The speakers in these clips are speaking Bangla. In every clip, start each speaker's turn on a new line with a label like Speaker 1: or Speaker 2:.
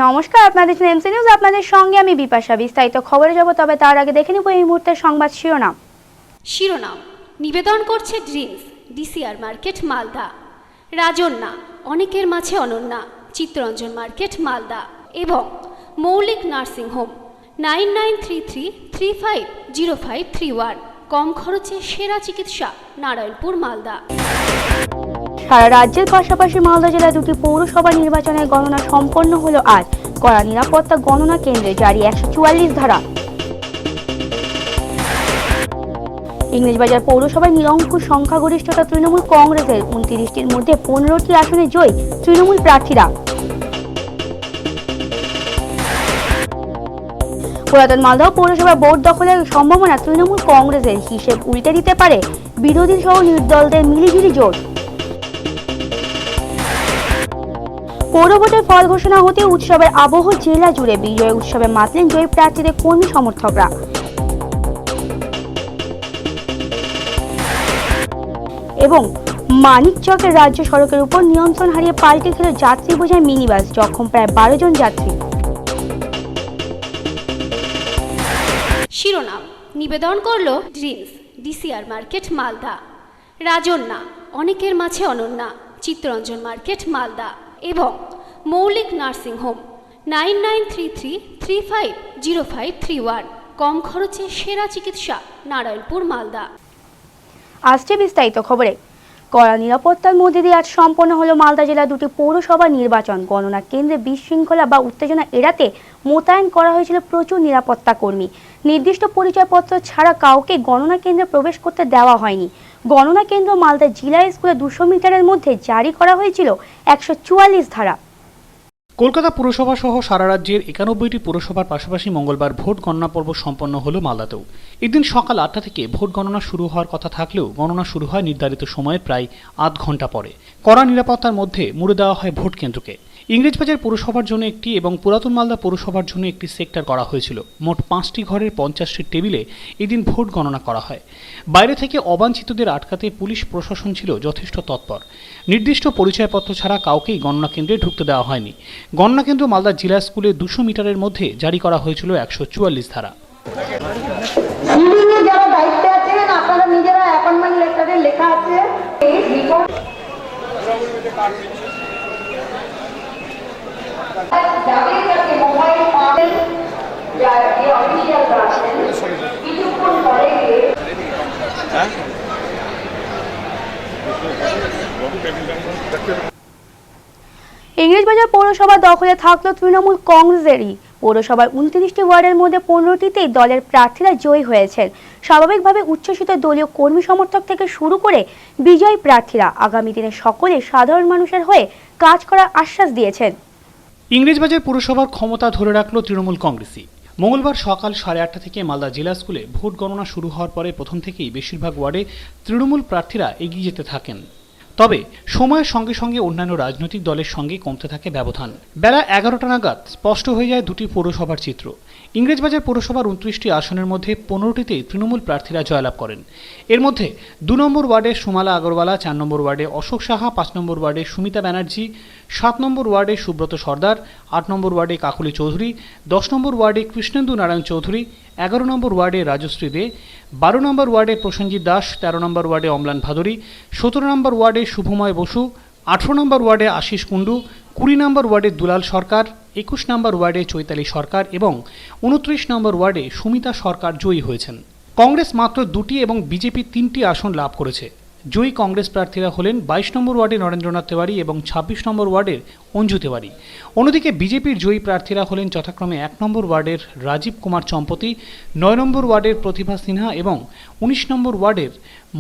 Speaker 1: নমস্কার, আপনাদের এমসি নিউজ, আপনাদের সঙ্গে আমি বিপাশা। বিস্তারিত খবরে যাব, তবে তার আগে দেখে নিব এই মুহূর্তের সংবাদ শিরোনাম।
Speaker 2: নিবেদন করছে dreams, DCR market, Malda. Rajanya, অনেকের মাঝে অনন্যা, চিত্তরঞ্জন মার্কেট, মালদা এবং মৌলিক নার্সিং হোম। 9933350531। কম খরচে সেরা চিকিৎসা, নারায়ণপুর, মালদা।
Speaker 1: সারা রাজ্যের পাশাপাশি মালদা জেলায় দুটি পৌরসভা নির্বাচনের গণনা সম্পন্ন হলো আজ। কড়া নিরাপত্তা গণনা কেন্দ্রে জারি 144 ধারা। ইংরেজবাজার পৌরসভায় নিরঙ্কুশ সংখ্যাগরিষ্ঠতা তৃণমূল কংগ্রেসের। 29টির মধ্যে 15টি আসনে জয়ী তৃণমূল প্রার্থীরা। পুরাতন মালদহ পৌরসভা বোর্ড দখলের সম্ভাবনা তৃণমূল কংগ্রেসের। হিসেব উল্টে দিতে পারে বিরোধী সহ নির্দলদের মিলিঝিলি জোট। পৌর ভোটের ফল ঘোষণা হতে উৎসবের আবহ জেলা জুড়ে। বিজয় উৎসবে মাতলেন জয়ী প্রার্থীদের কর্মী সমর্থকরা। এবং মানিকচকের রাজ্য সড়কের উপর নিয়ন্ত্রণ হারিয়ে পাল্টে খেল যাত্রী বোঝাই মিনি বাস। জখম প্রায় 12 জন যাত্রী।
Speaker 2: শিরোনাম নিবেদন করল dreams, DCR market, Malda. Rajanya, অনেকের মাঝে অনন্যা, চিত্তরঞ্জন মার্কেট, মালদা এবং মৌলিক নার্সিং হোম। 9933350531। কম খরচে সেরা চিকিৎসা, নারায়ণপুর, মালদা।
Speaker 1: আসছে বিস্তারিত খবরে। কড়া নিরাপত্তার মধ্যে দিয়ে আজ সম্পন্ন হলো মালদা জেলার দুটি পৌরসভা নির্বাচন। গণনা কেন্দ্রে বিশৃঙ্খলা বা উত্তেজনা এড়াতে মোতায়েন করা হয়েছিল প্রচুর নিরাপত্তা কর্মী। নির্দিষ্ট পরিচয়পত্র ছাড়া কাউকে গণনা কেন্দ্রে প্রবেশ করতে দেওয়া হয়নি। গণনা কেন্দ্র মালদা জিলা স্কুলে 200 মিটারের মধ্যে জারি করা হয়েছিল 144 ধারা।
Speaker 3: কলকাতা পুরসভা সহ সারা রাজ্যের 91টি পুরসভার পাশাপাশি মঙ্গলবার ভোট গণনা পর্ব সম্পন্ন হলো মালদাতেও। এদিন সকাল 8টা থেকে ভোট গণনা শুরু হওয়ার কথা থাকলেও গণনা শুরু হয় নির্ধারিত সময়ের প্রায় আধ ঘন্টা পরে। কড়া নিরাপত্তার মধ্যে মুড়ে দেওয়া হয় ভোট কেন্দ্রকে। ইংরেজবাজার পৌরসভার জন্য একটি এবং পুরাতন মালদা পৌরসভার জন্য একটি সেক্টর করা হয়েছিল। মোট 5টি ঘরের 50টি টেবিলে এদিন ভোট গণনা করা হয়। বাইরে থেকে অবাঞ্ছিতদের আটকাতে পুলিশ প্রশাসন ছিল যথেষ্ট তৎপর। নির্দিষ্ট পরিচয়পত্র ছাড়া কাউকেই গণনা কেন্দ্রে ঢুকতে দেওয়া হয়নি। গণনা কেন্দ্র মালদা জিলা স্কুলে 200 মিটারের মধ্যে জারি করা হয়েছিল 144 ধারা।
Speaker 4: যারা দায়িত্বে আছেন আপনারা নিজেরা অ্যাপয়েন্টমেন্ট লেটারে লেখা আছে যাদের কাছে মোবাইল পাবেন, যারা অফিসিয়ালরা আছেন কিছুক্ষণ পরে
Speaker 1: ইংরেজবাজার পৌরসভা দখলে থাকলো তৃণমূল কংগ্রেসেরই। পৌরসভার 29টি ওয়ার্ডের মধ্যে 15টিতেই দলের প্রার্থীরা জয়ী হয়েছেন। স্বাভাবিকভাবে উচ্ছ্বসিত দলীয় কর্মী সমর্থক থেকে শুরু করে বিজয়ী প্রার্থীরা আগামী দিনে সকলে সাধারণ মানুষের হয়ে কাজ করার আশ্বাস দিয়েছেন।
Speaker 3: ইংরেজবাজার পুরসভার ক্ষমতা ধরে রাখলো তৃণমূল কংগ্রেসই। মঙ্গলবার সকাল 8:30 থেকে মালদা জেলা স্কুলে ভোট গণনা শুরু হওয়ার পরে প্রথম থেকেই বেশিরভাগ ওয়ার্ডে তৃণমূল প্রার্থীরা এগিয়ে যেতে থাকেন। তবে সময়ের সঙ্গে সঙ্গে অন্যান্য রাজনৈতিক দলের সঙ্গে কমতে থাকে ব্যবধান। বেলা 11টা নাগাদ স্পষ্ট হয়ে যায় দুটি পৌরসভার চিত্র। ইংরেজবাজার পৌরসভার 29টি আসনের মধ্যে 15টিতেই তৃণমূল প্রার্থীরা জয়লাভ করেন। এর মধ্যে 2 নম্বর ওয়ার্ডে সুমালা আগরওয়ালা, 4 নম্বর ওয়ার্ডে অশোক সাহা, 5 নম্বর ওয়ার্ডে সুমিতা ব্যানার্জি, 7 নম্বর ওয়ার্ডে সুব্রত সর্দার, 8 নম্বর ওয়ার্ডে কাকুলি চৌধুরী, 10 নম্বর ওয়ার্ডে কৃষ্ণেন্দু নারায়ণ চৌধুরী, 11 নম্বর ওয়ার্ডে রাজশ্রী দে, 12 নম্বর ওয়ার্ডে প্রসেনজিৎ দাস, 13 নম্বর ওয়ার্ডে অম্লান ভাদুরী, 17 নম্বর ওয়ার্ডে শুভময় বসু, 18 নম্বর ওয়ার্ডে আশিস কুণ্ডু, 20 নম্বর ওয়ার্ডে দুলাল সরকার, 21 নম্বর ওয়ার্ডে চৈতালি সরকার এবং 29 নম্বর ওয়ার্ডে সুমিতা সরকার জয়ী হয়েছেন। কংগ্রেস মাত্র 2টি এবং বিজেপি 3টি আসন লাভ করেছে। জয়ী কংগ্রেস প্রার্থীরা হলেন 22 নম্বর ওয়ার্ডে নরেন্দ্রনাথ তেওয়ারি এবং 26 নম্বর ওয়ার্ডের অঞ্জু তেওয়ারি। অন্যদিকে বিজেপির জয়ী প্রার্থীরা হলেন যথাক্রমে 1 নম্বর ওয়ার্ডের রাজীব কুমার চম্পতি, 9 নম্বর ওয়ার্ডের প্রতিভা সিনহা এবং 19 নম্বর ওয়ার্ডের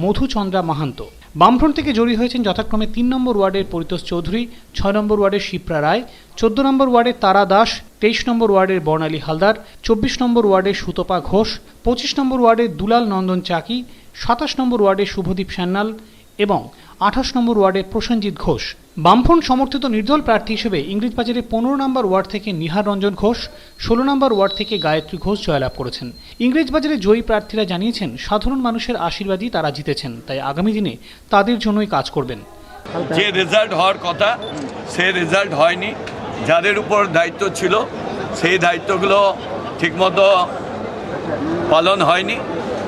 Speaker 3: মধুচন্দ্রা মাহান্ত। বামফ্রন্ট থেকে জড়িয়ে হয়েছেন যথাক্রমে 3 নম্বর ওয়ার্ডের পরিতোষ চৌধুরী, 6 নম্বর ওয়ার্ডের শিপ্রা রায়, 14 নম্বর ওয়ার্ডের তারা দাস, 23 নম্বর ওয়ার্ডের বর্ণালী হালদার, 24 নম্বর ওয়ার্ডের সুতপা ঘোষ, 25 নম্বর ওয়ার্ডের দুলাল নন্দন চাকি, 27 নম্বর ওয়ার্ডের শুভদীপ সান্যাল এবং 28 নম্বর ওয়ার্ডের প্রসেনজিৎ ঘোষ। বামফ্রন্ট সমর্থিত নির্দল প্রার্থী হিসেবে ইংরেজবাজারে 15 নম্বর ওয়ার্ড থেকে নিহার রঞ্জন ঘোষ, 16 নম্বর ওয়ার্ড থেকে গায়ত্রী ঘোষ জয়লাভ করেছেন। ইংরেজবাজারে জয়ী প্রার্থীরা জানিয়েছেন সাধারণ মানুষের আশীর্বাদই তারা জিতেছেন, তাই আগামী দিনে তাদের জন্যই কাজ করবেন।
Speaker 5: যে রেজাল্ট হওয়ার কথা সে রেজাল্ট হয়নি। যাদের উপর দায়িত্ব ছিল সেই দায়িত্বগুলো ঠিকমতো পালন হয়নি।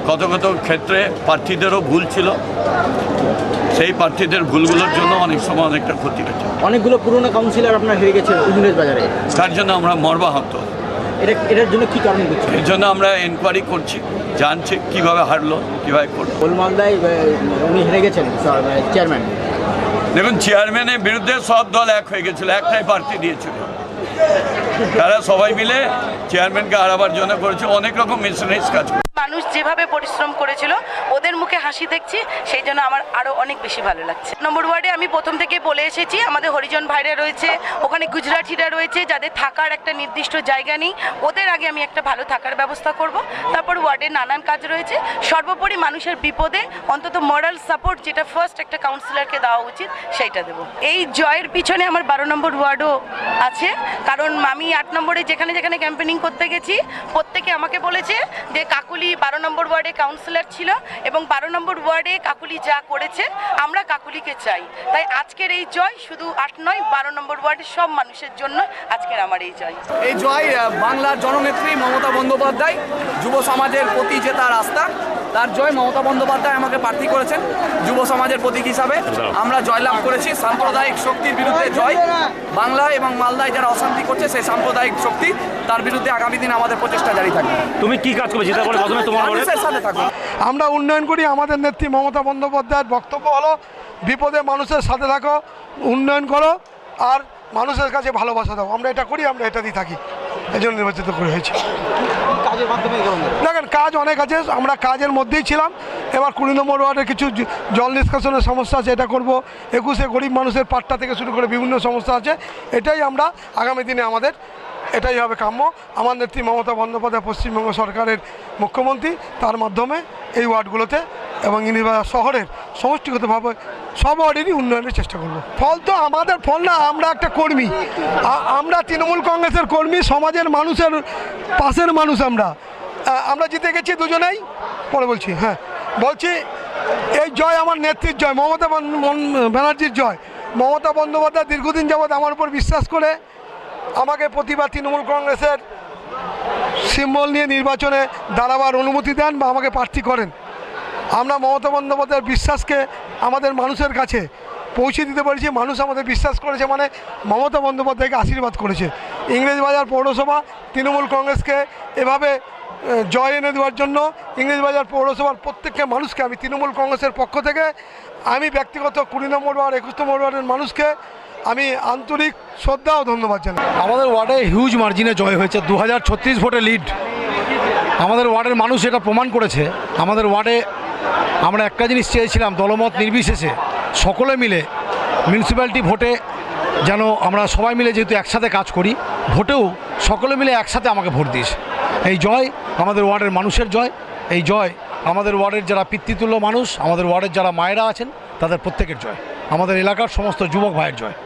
Speaker 5: কত কত ক্ষেত্রে প্রার্থীদেরও ভুল ছিল, সেই প্রার্থীদের ভুলগুলোর জন্য অনেক সময় অনেকটা ক্ষতি হয়েছে।
Speaker 6: অনেকগুলো পুরনো কাউন্সিলর আপনার হয়ে গেছে ইংরেজবাজারে,
Speaker 5: তার জন্য আমরা মর্মাহত।
Speaker 6: এটার জন্য কি কারণ হচ্ছে?
Speaker 5: এর জন্য আমরা এনকোয়ারি করছি, জানছি কিভাবে হারলো, কিভাবে করলো।
Speaker 6: গোলমালদায় উনি হেরে গেছেন চেয়ারম্যান।
Speaker 5: দেখুন, চেয়ারম্যানের বিরুদ্ধে সব দল এক হয়ে গেছিল, একটাই প্রার্থী দিয়েছিল। তারা সবাই মিলে চেয়ারম্যানকে হারাবার জন্য করেছে, অনেক রকম মেশিনারিজ কাজ করে।
Speaker 7: মানুষ যেভাবে পরিশ্রম করেছিল ওদের মুখে হাসি দেখছি, সেই জন্য আমার আরো অনেক বেশি ভালো লাগছে। নম্বর ওয়ার্ডে আমি প্রথম থেকে বলে এসেছি, আমাদের হরিজন ভাইরা রয়েছে, ওখানে গুজরাটিরা রয়েছে, যাদের থাকার একটা নির্দিষ্ট জায়গা নেই, ওদের আগে আমি একটা ভালো থাকার ব্যবস্থা করব। তারপর ওয়ার্ডে নানান কাজ রয়েছে। সর্বোপরি মানুষের বিপদে অন্তত মরাল সাপোর্ট যেটা ফার্স্ট একটা কাউন্সিলরকে দেওয়া উচিত সেইটা দেবো। এই জয়ের পিছনে আমার 12 নম্বর ওয়ার্ডও আছে, কারণ আমি 8 নম্বরে যেখানে যেখানে ক্যাম্পেনিং করতে গেছি প্রত্যেকে আমাকে বলেছে যে কাকুলি 12 নম্বর ওয়ার্ডে কাউন্সিলর ছিল এবং 12 নম্বর ওয়ার্ডে কাকুলি যা করেছে আমরা কাকুলিকে চাই। তাই আজকের এই জয় শুধু 8 নয়, 12 নম্বর ওয়ার্ডের সব মানুষের জন্য আজকের আমার এই জয়।
Speaker 8: এই জয় বাংলার জননেত্রী মমতা বন্দ্যোপাধ্যায়, যুব সমাজের প্রতি যে তার আস্থা, তার জয়। মমতা বন্দ্যোপাধ্যায় আমাকে প্রার্থী করেছেন যুব সমাজের প্রতীক হিসাবে। আমরা জয়লাভ করেছি। সাম্প্রদায়িক শক্তির বিরুদ্ধে জয়। বাংলা এবং মালদায় যারা অশান্তি করছে সেই সাম্প্রদায়িক শক্তি, তার বিরুদ্ধে আগামী দিনে আমাদের প্রচেষ্টা জারি থাকবে।
Speaker 9: তুমি কি কাজ করবে যেটা বলে প্রথমে তোমার
Speaker 8: মানুষের সাথে থাকবে।
Speaker 10: আমরা উন্নয়ন করি। আমাদের নেত্রী মমতা বন্দ্যোপাধ্যায়ের বক্তব্য হলো বিপদে মানুষের সাথে থাকো, উন্নয়ন করো আর মানুষের কাছে ভালোবাসা দাও। আমরা এটা করি, আমরা এটা দিয়ে থাকি, এই জন্য নির্বাচিত করে হয়েছে।
Speaker 6: কাজের মাধ্যমে
Speaker 10: দেখেন, কাজ অনেক আছে, আমরা কাজের মধ্যেই ছিলাম। এবার 20 নম্বর ওয়ার্ডের কিছু জল নিষ্কাশনের সমস্যা আছে, এটা করব। 21-এ গরিব মানুষের পাট্টা থেকে শুরু করে বিভিন্ন সমস্যা আছে, এটাই আমরা আগামী দিনে আমাদের এটাই হবে কাম্য। আমার নেত্রী মমতা বন্দ্যোপাধ্যায় পশ্চিমবঙ্গ সরকারের মুখ্যমন্ত্রী, তার মাধ্যমে এই ওয়ার্ডগুলোতে এবং ইংরেজবাজার শহরের সমষ্টিগতভাবে সব ওয়ার্ডেরই উন্নয়নের চেষ্টা করব। ফল তো আমাদের ফল না, আমরা একটা কর্মী, আমরা তৃণমূল কংগ্রেসের কর্মী, সমাজের মানুষের পাশের মানুষ। আমরা জিতে গেছি দুজনেই। পরে বলছি, হ্যাঁ বলছি, এই জয় আমার নেত্রীর জয়, মমতা ব্যানার্জির জয়। মমতা বন্দ্যোপাধ্যায় দীর্ঘদিন যাবৎ আমার উপর বিশ্বাস করে আমাকে প্রতিবার তৃণমূল কংগ্রেসের সিম্বল নিয়ে নির্বাচনে দাঁড়াবার অনুমতি দেন বা আমাকে প্রার্থী করেন। আমরা মমতা বন্দ্যোপাধ্যায়ের বিশ্বাসকে আমাদের মানুষের কাছে পৌঁছে দিতে পেরেছি। মানুষ আমাদের বিশ্বাস করেছে, মানে মমতা বন্দ্যোপাধ্যায়কে আশীর্বাদ করেছে। ইংরেজবাজার পৌরসভা তৃণমূল কংগ্রেসকে এভাবে জয় এনে দেওয়ার জন্য ইংরেজবাজার পৌরসভার প্রত্যেককে মানুষকে আমি তৃণমূল কংগ্রেসের পক্ষ থেকে, আমি ব্যক্তিগত 20 নম্বর ওয়ার্ড 21 নম্বর ওয়ার্ডের মানুষকে আমি আন্তরিক শ্রদ্ধা ও ধন্যবাদ জানাই।
Speaker 11: আমাদের ওয়ার্ডে হিউজ মার্জিনে জয় হয়েছে, 2036 ভোটে লিড। আমাদের ওয়ার্ডের মানুষ এটা প্রমাণ করেছে। আমাদের ওয়ার্ডে আমরা একটা জিনিস চেয়েছিলাম, দলমত নির্বিশেষে সকলে মিলে মিউনিসিপ্যালিটি ভোটে যেন আমরা সবাই মিলে, যেহেতু একসাথে কাজ করি, ভোটেও সকলে মিলে একসাথে আমাকে ভোট দিয়েছে। এই জয় আমাদের ওয়ার্ডের মানুষের জয়। এই জয় আমাদের ওয়ার্ডের যারা পিতৃতুল্য মানুষ, আমাদের ওয়ার্ডের যারা মায়েরা আছেন, তাদের প্রত্যেকের জয়। আমাদের এলাকার সমস্ত যুবক ভাইয়ের জয়।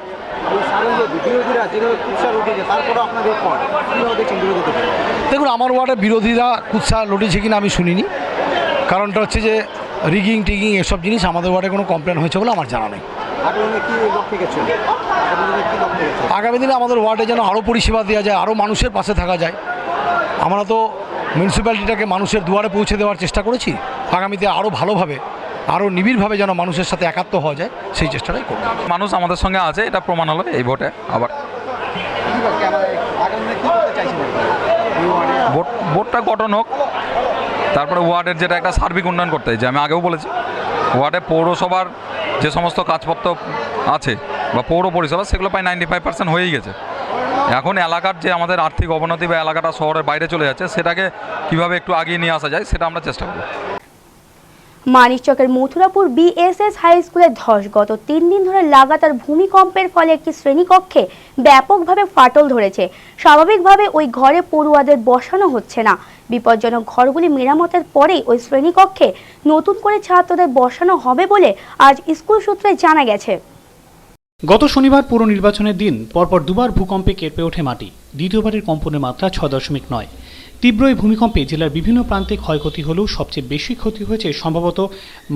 Speaker 11: দেখুন, আমার ওয়ার্ডে বিরোধীরা কুৎসা লড়েছে কিনা আমি শুনিনি। কারণটা হচ্ছে যে রিগিং টিগিং এসব জিনিস আমাদের ওয়ার্ডে কোনো কমপ্লেন হয়েছে বলে আমার জানা নেই। আগামী দিনে আমাদের ওয়ার্ডে যেন আরও পরিষেবা দেওয়া যায়, আরও মানুষের পাশে থাকা যায়। আমরা তো মিউনিসিপ্যালিটিটাকে মানুষের দুয়ারে পৌঁছে দেওয়ার চেষ্টা করেছি। আগামীতে আরও ভালোভাবে, আরও নিবিড়ভাবে যেন মানুষের সাথে একাত্ম হওয়া যায়, সেই চেষ্টাটাই করব।
Speaker 9: মানুষ আমাদের সঙ্গে আছে, এটা প্রমাণ হলো এই ভোটে। আবার ভোটটা গঠন হোক, তারপরে ওয়ার্ডের যেটা একটা সার্বিক উন্নয়ন করতে হয়, যে আমি আগেও বলেছি, ওয়ার্ডে পৌরসভার যে সমস্ত কাজপত্র আছে বা পৌর পরিষেবা, সেগুলো প্রায় 95% হয়েই গেছে। এখন এলাকার যে আমাদের আর্থিক অবনতি বা এলাকাটা শহরের বাইরে চলে যাচ্ছে, সেটাকে কীভাবে একটু আগিয়ে নিয়ে আসা যায়, সেটা আমরা চেষ্টা করব।
Speaker 1: মানিকচকের মথুরাপুর বিএসএস হাই স্কুলে ধস। গত 3 দিন ধরে লাগাতার ভূমিকম্পের ফলে একটি শ্রেণীকক্ষে ব্যাপকভাবে ফাটল ধরেছে। স্বাভাবিকভাবে ওই ঘরে পড়ুয়াদের বসানো হচ্ছে না। বিপজ্জনক ঘরগুলি মেরামতের পরেই ওই শ্রেণীকক্ষে নতুন করে ছাত্রদের বসানো হবে বলে আজ স্কুল সূত্রে জানা গেছে।
Speaker 3: গত শনিবার পুর নির্বাচনের দিন পরপর দুবার ভূকম্পে কেঁপে ওঠে মাটি। দ্বিতীয়বারের কম্পনের মাত্রা 6.9। তীব্র এই ভূমিকম্পে জেলার বিভিন্ন প্রান্তে ক্ষয়ক্ষতি হলেও সবচেয়ে বেশি ক্ষতি হয়েছে সম্ভবত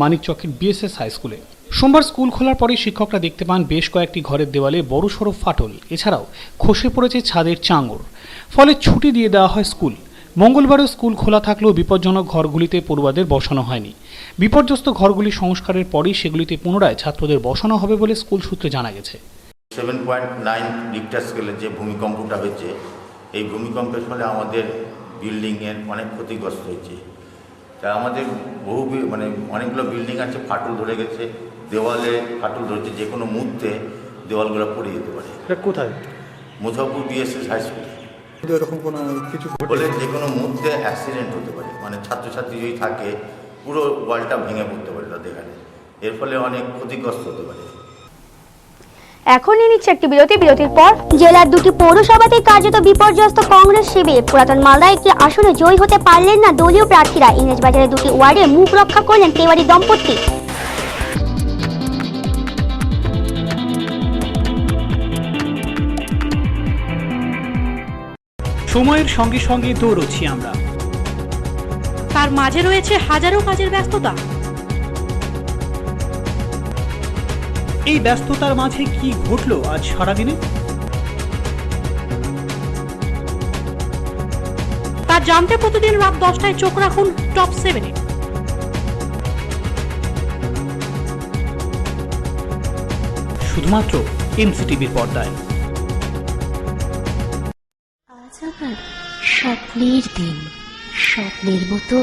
Speaker 3: মানিকচকের বিএসএস হাই স্কুলে। সোমবার স্কুল খোলার পরে শিক্ষকরা দেখতে পান বেশ কয়েকটি ঘরের দেওয়ালে বড়সড় ফাটল, এছাড়াও খসে পড়েছে ছাদের চাঙড়। ফলে ছুটি দিয়ে দেওয়া হয় স্কুল। মঙ্গলবারও স্কুল খোলা থাকলেও বিপজ্জনক ঘরগুলিতে পড়ুয়াদের বসানো হয়নি। বিপর্যস্ত ঘরগুলি সংস্কারের পরেই সেগুলিতে পুনরায় ছাত্রদের বসানো হবে বলে স্কুল সূত্রে জানা গেছে।
Speaker 12: 7.9 রিক্টার স্কেলের যে ভূমিকম্পটা হয়েছে, এই ভূমিকম্পের ফলে আমাদের বিল্ডিংয়ের অনেক ক্ষতিগ্রস্ত হয়েছে। তা আমাদের অনেকগুলো বিল্ডিং আছে, ফাটল ধরে গেছে, দেওয়ালে ফাটল ধরেছে, যে কোনো মুহূর্তে দেওয়ালগুলো পড়ে যেতে পারে।
Speaker 11: কোথায়?
Speaker 12: মথুরাপুর বিএসএস হাই স্কুলে।
Speaker 11: এরকম কোনো কিছু
Speaker 12: বলে যে কোনো মুহূর্তে অ্যাক্সিডেন্ট হতে পারে, ছাত্রছাত্রী যদি থাকে পুরো ওয়ালটা ভেঙে পড়তে পারে তাদের এখানে, এর ফলে অনেক ক্ষতিগ্রস্ত হতে পারে।
Speaker 1: এখন নিয়ে নিচ্ছে একটি বিরতির পর জেলার দুটি পৌরসভাতেই কার্যত বিপর্যস্ত কংগ্রেস শিবির। পুরাতন মালদায় একটি আসনে জয়ী হতে পারলেন না দলীয় প্রার্থীরা। ইংরেজবাজারের দুটি ওয়ার্ডে মুখ রক্ষা করলেন তেওয়ারি দম্পতি।
Speaker 3: সময়ের সঙ্গে সঙ্গে দৌড়চ্ছি আমরা,
Speaker 13: তার মাঝে রয়েছে হাজারো কাজের ব্যস্ততা।
Speaker 3: এই ব্যস্ততার মাঝে কি ঘটলো আজ সারাদিনে,
Speaker 13: তা জানতে প্রতিদিন রাত 10টায় চোখ রাখুন টপ 7-এ।
Speaker 3: শুধুমাত্র এমসিটিভির পর্দায়।
Speaker 14: আজ আমার স্বপ্নের দিন, স্বপ্নের মতো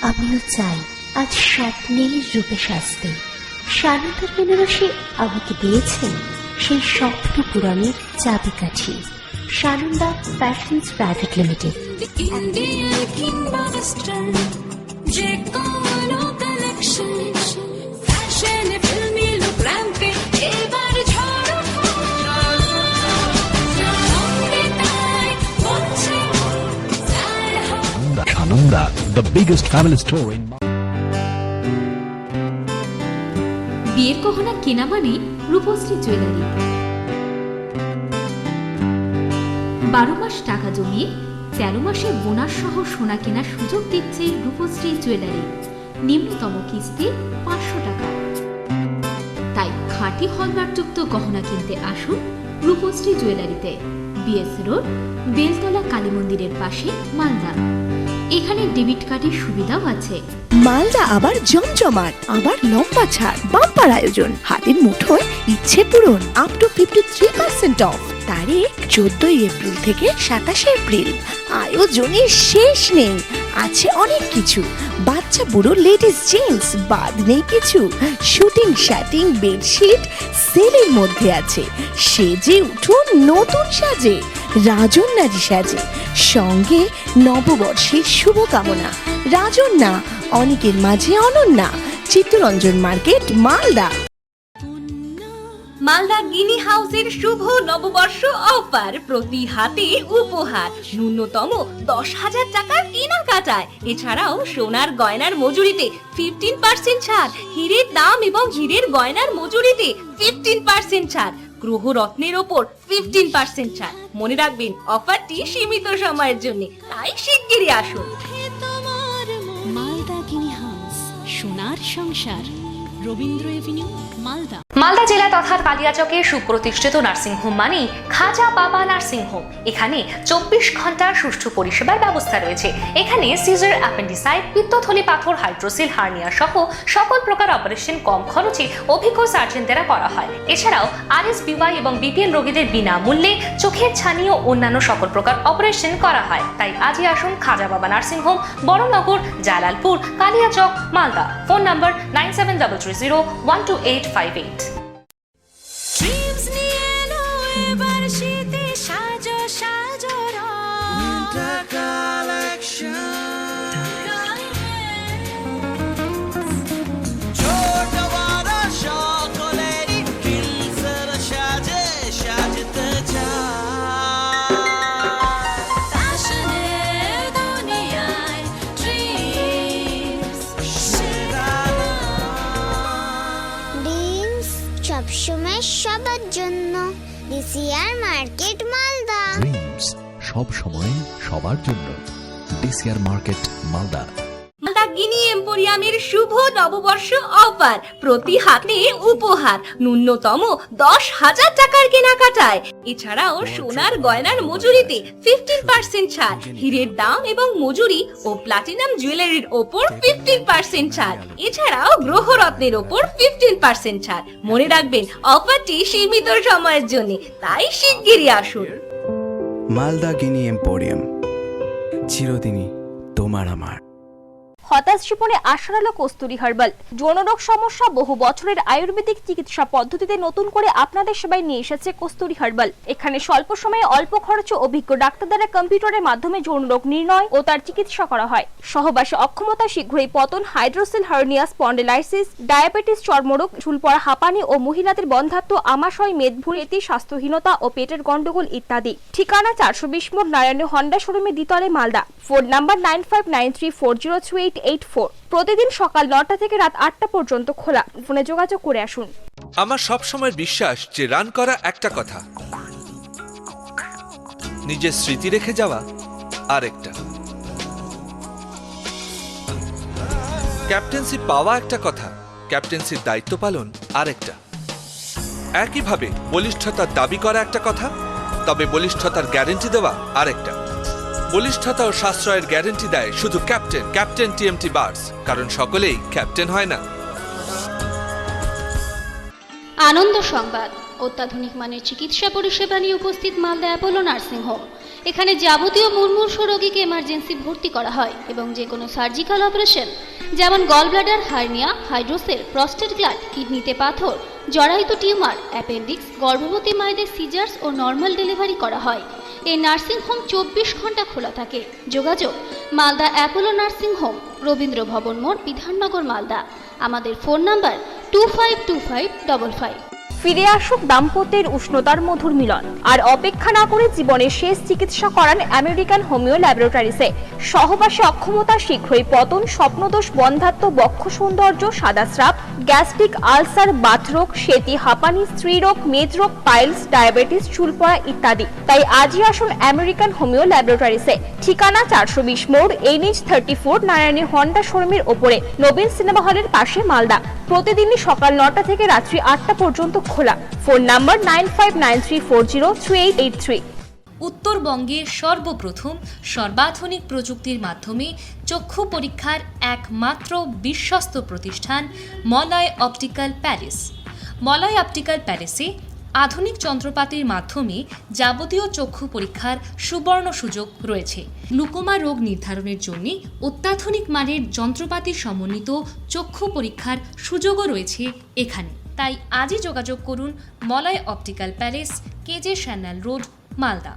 Speaker 14: আমিও চাই আজ স্বপ্নের রূপে সাজতে। সানন্দার বেনারসি আমাকে দিয়েছেন সেই স্বপ্ন পূরণের চাবিকাঠি। Sananda fashions private limited.
Speaker 15: Sananda, the biggest family store in
Speaker 16: বিয়ের গহনা কেনা মানে রূপশ্রী জুয়েলারি। 12 মাস টাকা জমিয়ে 13 মাসে বোনাস সহ সোনা কেনার সুযোগ দিচ্ছে রূপশ্রী জুয়েলারি। নিম্নতম কিস্তি 500 টাকা। তাই খাঁটি হলমার্কযুক্ত গহনা কিনতে আসুন রূপশ্রী জুয়েলারিতে, বিএস রোড, বেলতলা কালী মন্দিরের পাশে, মালদা। এখানে ডেবিট কার্ডের সুবিধাও আছে।
Speaker 17: মালদা আবার জমজমাট, আবার লম্বা ছাড়, বাম্পার আয়োজন, হাতের মুঠোয় ইচ্ছে পূরণ, আপ টু 53% অফ। তারিখ 14 এপ্রিল থেকে 27 এপ্রিল। আয়োজনের শেষ নেই, আছে অনেক কিছু। বাচ্চা বুড়ো, লেডিস জেন্টস, বাদ নেই কিছু। শুটিং, শাটিং, বেডশিট সেলের মধ্যে আছে। সেজে উঠুন নতুন সাজে, রাজন্যারি সাজে, সঙ্গে নববর্ষের শুভকামনা। রাজন্যা, অনেকের মাঝে অনন্যা। চিত্তরঞ্জন মার্কেট, মালদা।
Speaker 18: মালদা গিনি হাউসের শুভ নববর্ষ অফার, প্রতি হাতে উপহার, ন্যূনতম 10,000 টাকার কেনাকাটায়। এছাড়াও সোনার গয়নার মজুরিতে 15% ছাড়, হীরের দাম এবং হীরের গয়নার মজুরিতে 15% ছাড়, গ্রহ রত্নের ওপর 15% ছাড়। মনে রাখবেন অফারটি সীমিত সময়ের জন্য, তাই শিগগিরই আসুন।
Speaker 19: মালদা গিনি হাউস, সোনার সংসার, রবীন্দ্র এভিনিউ, মালদা।
Speaker 20: মালদা জেলা তথা কালিয়াচকে সুপ্রতিষ্ঠিত নার্সিংহোম মানেই খাজা বাবা নার্সিংহোম। এখানে 24 ঘন্টার সুষ্ঠু পরিষেবার ব্যবস্থা রয়েছে। এখানে সিজার, অ্যাপেন্ডিসাইট, পিত্তথলি পাথর, হাইড্রোসিল, হার্নিয়া সহ সকল প্রকার অপারেশন কম খরচে অভিজ্ঞ সার্জন দ্বারা করা হয়। এছাড়াও RSBY এবং BPL রোগীদের বিনামূল্যে চোখের ছানি ও অন্যান্য সকল প্রকার অপারেশন করা হয়। তাই আজই আসুন Khaja Baba nursing home, Baranagar, Jalalpur, Kaliachak, Malda. Phone number 9733012858।
Speaker 21: Dreams সবসময় সবার জন্য। DCR market Malda.
Speaker 15: ড্রিমস সব সময় সবার জন্য। DCR market Malda.
Speaker 18: মালদা গিনি এম্পোরিয়ামের শুভ নববর্ষ অফার, প্রতি হাতে উপহার, ন্যূনতম 10,000 টাকার কেনাকাটায়। এছাড়াও সোনার গয়নার মজুরিতে 15% ছাড়, হীরের দাম এবং মজুরি ও প্লাটিনাম জুয়েলারির ওপর 15% ছাড়, এছাড়াও গ্রহরত্নের ওপর 15% ছাড়। মনে রাখবেন, অফারটি সীমিত সময়ের জন্য, তাই শিগগিরই আসুন।
Speaker 22: মালদা গিনি এম্পোরিয়াম, চিরদিনই তোমার আমার।
Speaker 23: হতাশ জীবনে আশার আলো কস্তুরী হার্বাল। যৌনরোগ সমস্যা বহু বছরের আয়ুর্বেদিক চিকিৎসা পদ্ধতিতে নতুন করে আপনাদের সেবায় নিয়ে এসেছে কস্তুরী হার্বাল। এখানে স্বল্প সময়ে অল্প খরচে অভিজ্ঞ ডাক্তার দ্বারা কম্পিউটারের মাধ্যমে যৌনরোগ নির্ণয় ও তার চিকিৎসা করা হয়। সহবাসে অক্ষমতা, শীঘ্রই পতন, হাইড্রোসেল হার্নিয়া, স্পন্ডিলাইসিস, ডায়াবেটিস, চর্মরোগ, চুল পড়া, হাঁপানি ও মহিলাদের বন্ধ্যাত্ব, আমাশয়, মেদভুঁড়ি, স্বাস্থ্যহীনতা ও পেটের গন্ডগোল ইত্যাদি। ঠিকানা 420 মোড়, নারায়ণী হন্ডা শোরুমে, দ্বিতলে, মালদা। Phone number 9593402884। প্রতিদিন সকাল 9টা থেকে রাত 8টা পর্যন্ত খোলা। ফোনে যোগাযোগ করে আসুন।
Speaker 24: আমার সব সময় বিশ্বাস যে রান করা একটা কথা, নিজের স্মৃতি রেখে যাওয়া আরেকটা। ক্যাপ্টেন্সি পাওয়া একটা কথা, ক্যাপ্টেন্সির দায়িত্ব পালন আরেকটা। একইভাবে বলিষ্ঠতার দাবি করা একটা কথা, তবে বলিষ্ঠতার গ্যারেন্টি দেওয়া আরেকটা। বলিষ্ঠতা ও সাশ্রয়ের গ্যারেন্টি দেয় শুধু ক্যাপ্টেন টিএমটি বার্স, কারণ সকলেই ক্যাপ্টেন হয় না।
Speaker 2: আনন্দ সংবাদ, অত্যাধুনিক মানের চিকিৎসা পরিষেবা নিয়ে উপস্থিত মালদা অ্যাপোলো নার্সিং হোম। এখানে যাবতীয় মুমূর্ষ রোগীকে এমার্জেন্সি ভর্তি করা হয় এবং যে কোনো সার্জিক্যাল অপারেশন, যেমন gall bladder, hernia, hydrocele, prostate gland, কিডনিতে পাথর, জরায়ুতে টিউমার, অ্যাপেন্ডিক্স, গর্ভবতী মায়েদের সিজার্স ও নর্মাল ডেলিভারি করা হয়। এই নার্সিং হোম 24 ঘন্টা খোলা থাকে। যোগাযোগ Malda Apollo nursing home, Rabindra ভবন মোড়, বিধাননগর, মালদা। আমাদের ফোন নাম্বার 252555।
Speaker 23: ফিরে আসুক দাম্পত্যের উষ্ণতার মধুর মিলন। আর অপেক্ষা না করে জীবনের শেষ চিকিৎসা করান আমেরিকান হোমিও ল্যাবরেটরিজে। সহবাসে অক্ষমতা, শীঘ্রই পতন, স্বপ্নদোষ, বন্ধ্যাত্ব, বক্ষ সৌন্দর্য, সাদা স্রাব, গ্যাস্ট্রিক আলসার, বাতরোগ, সেতি, হাঁপানি, স্ত্রীরোগ, মেদরোগ, পাইলস, ডায়াবেটিস, চুল পড়া ইত্যাদি। তাই আজই আসুন আমেরিকান হোমিও ল্যাবরেটরিজে। ঠিকানা 420 মোড়, NH34, নারায়ণী হন্ডা শোরুমের ওপরে, নবীন সিনেমা হলের পাশে, মালদা। প্রতিদিনই সকাল 9টা থেকে রাত্রি 8টা পর্যন্ত খোলা। Phone number 9593403883।
Speaker 20: উত্তরবঙ্গে সর্বপ্রথম সর্বাধুনিক প্রযুক্তির মাধ্যমে চক্ষু পরীক্ষার একমাত্র বিশ্বস্ত প্রতিষ্ঠান Malay optical palace. Malay optical প্যালেসে আধুনিক যন্ত্রপাতির মাধ্যমে যাবতীয় চক্ষু পরীক্ষার সুবর্ণ সুযোগ রয়েছে। গ্লুকোমা রোগ নির্ধারণের জন্য অত্যাধুনিক মানের যন্ত্রপাতি সমন্বিত চক্ষু পরীক্ষার সুযোগও রয়েছে এখানে। তাই আজই যোগাযোগ করুন Malay optical palace, KJ Sanyal road, Malda.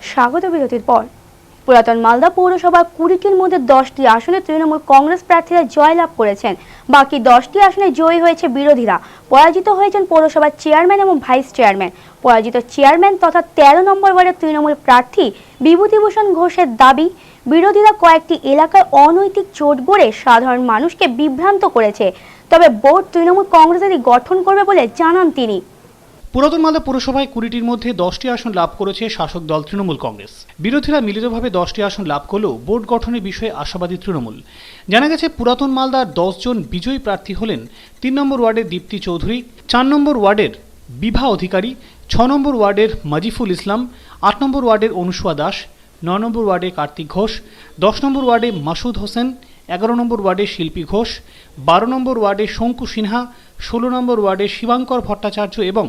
Speaker 1: স্বাগত বিরতির পর। পুরাতন মালদা পৌরসভার 20টির মধ্যে 10টি আসনে তৃণমূল কংগ্রেস প্রার্থীরা জয়লাভ করেছেন। বাকি 10টি আসনে জয়ী হয়েছে বিরোধীরা। পরাজিত হয়েছেন পৌরসভার চেয়ারম্যান এবং ভাইস চেয়ারম্যান। পরাজিত চেয়ারম্যান তথা 13 নম্বর ওয়ার্ডের তৃণমূল প্রার্থী বিভূতিভূষণ ঘোষের দাবি, বিরোধীরা কয়েকটি এলাকায় অনৈতিক জোট গড়ে সাধারণ মানুষকে বিভ্রান্ত করেছে, তবে বোর্ড তৃণমূল কংগ্রেসেরই গঠন করবে বলে জানান তিনি।
Speaker 3: পুরাতন মালদা পৌরসভায় 20টির মধ্যে 10টি আসন লাভ করেছে শাসক দল তৃণমূল কংগ্রেস। বিরোধীরা মিলিতভাবে 10টি আসন লাভ করলেও বোর্ড গঠনের বিষয়ে আশাবাদী তৃণমূল। জানা গেছে পুরাতন মালদার 10 জন বিজয়ী প্রার্থী হলেন 3 নম্বর ওয়ার্ডের দীপ্তি চৌধুরী, 4 নম্বর ওয়ার্ডের বিভা অধিকারী, 6 নম্বর ওয়ার্ডের মাজিফুল ইসলাম, 8 নম্বর ওয়ার্ডের অনুসুয়া দাস, 9 নম্বর ওয়ার্ডে কার্তিক ঘোষ, 10 নম্বর ওয়ার্ডে মাসুদ হোসেন, 11 নম্বর ওয়ার্ডে শিল্পী ঘোষ, 12 নম্বর ওয়ার্ডে শঙ্কু সিনহা, 16 নম্বর ওয়ার্ডে শিবাঙ্কর ভট্টাচার্য এবং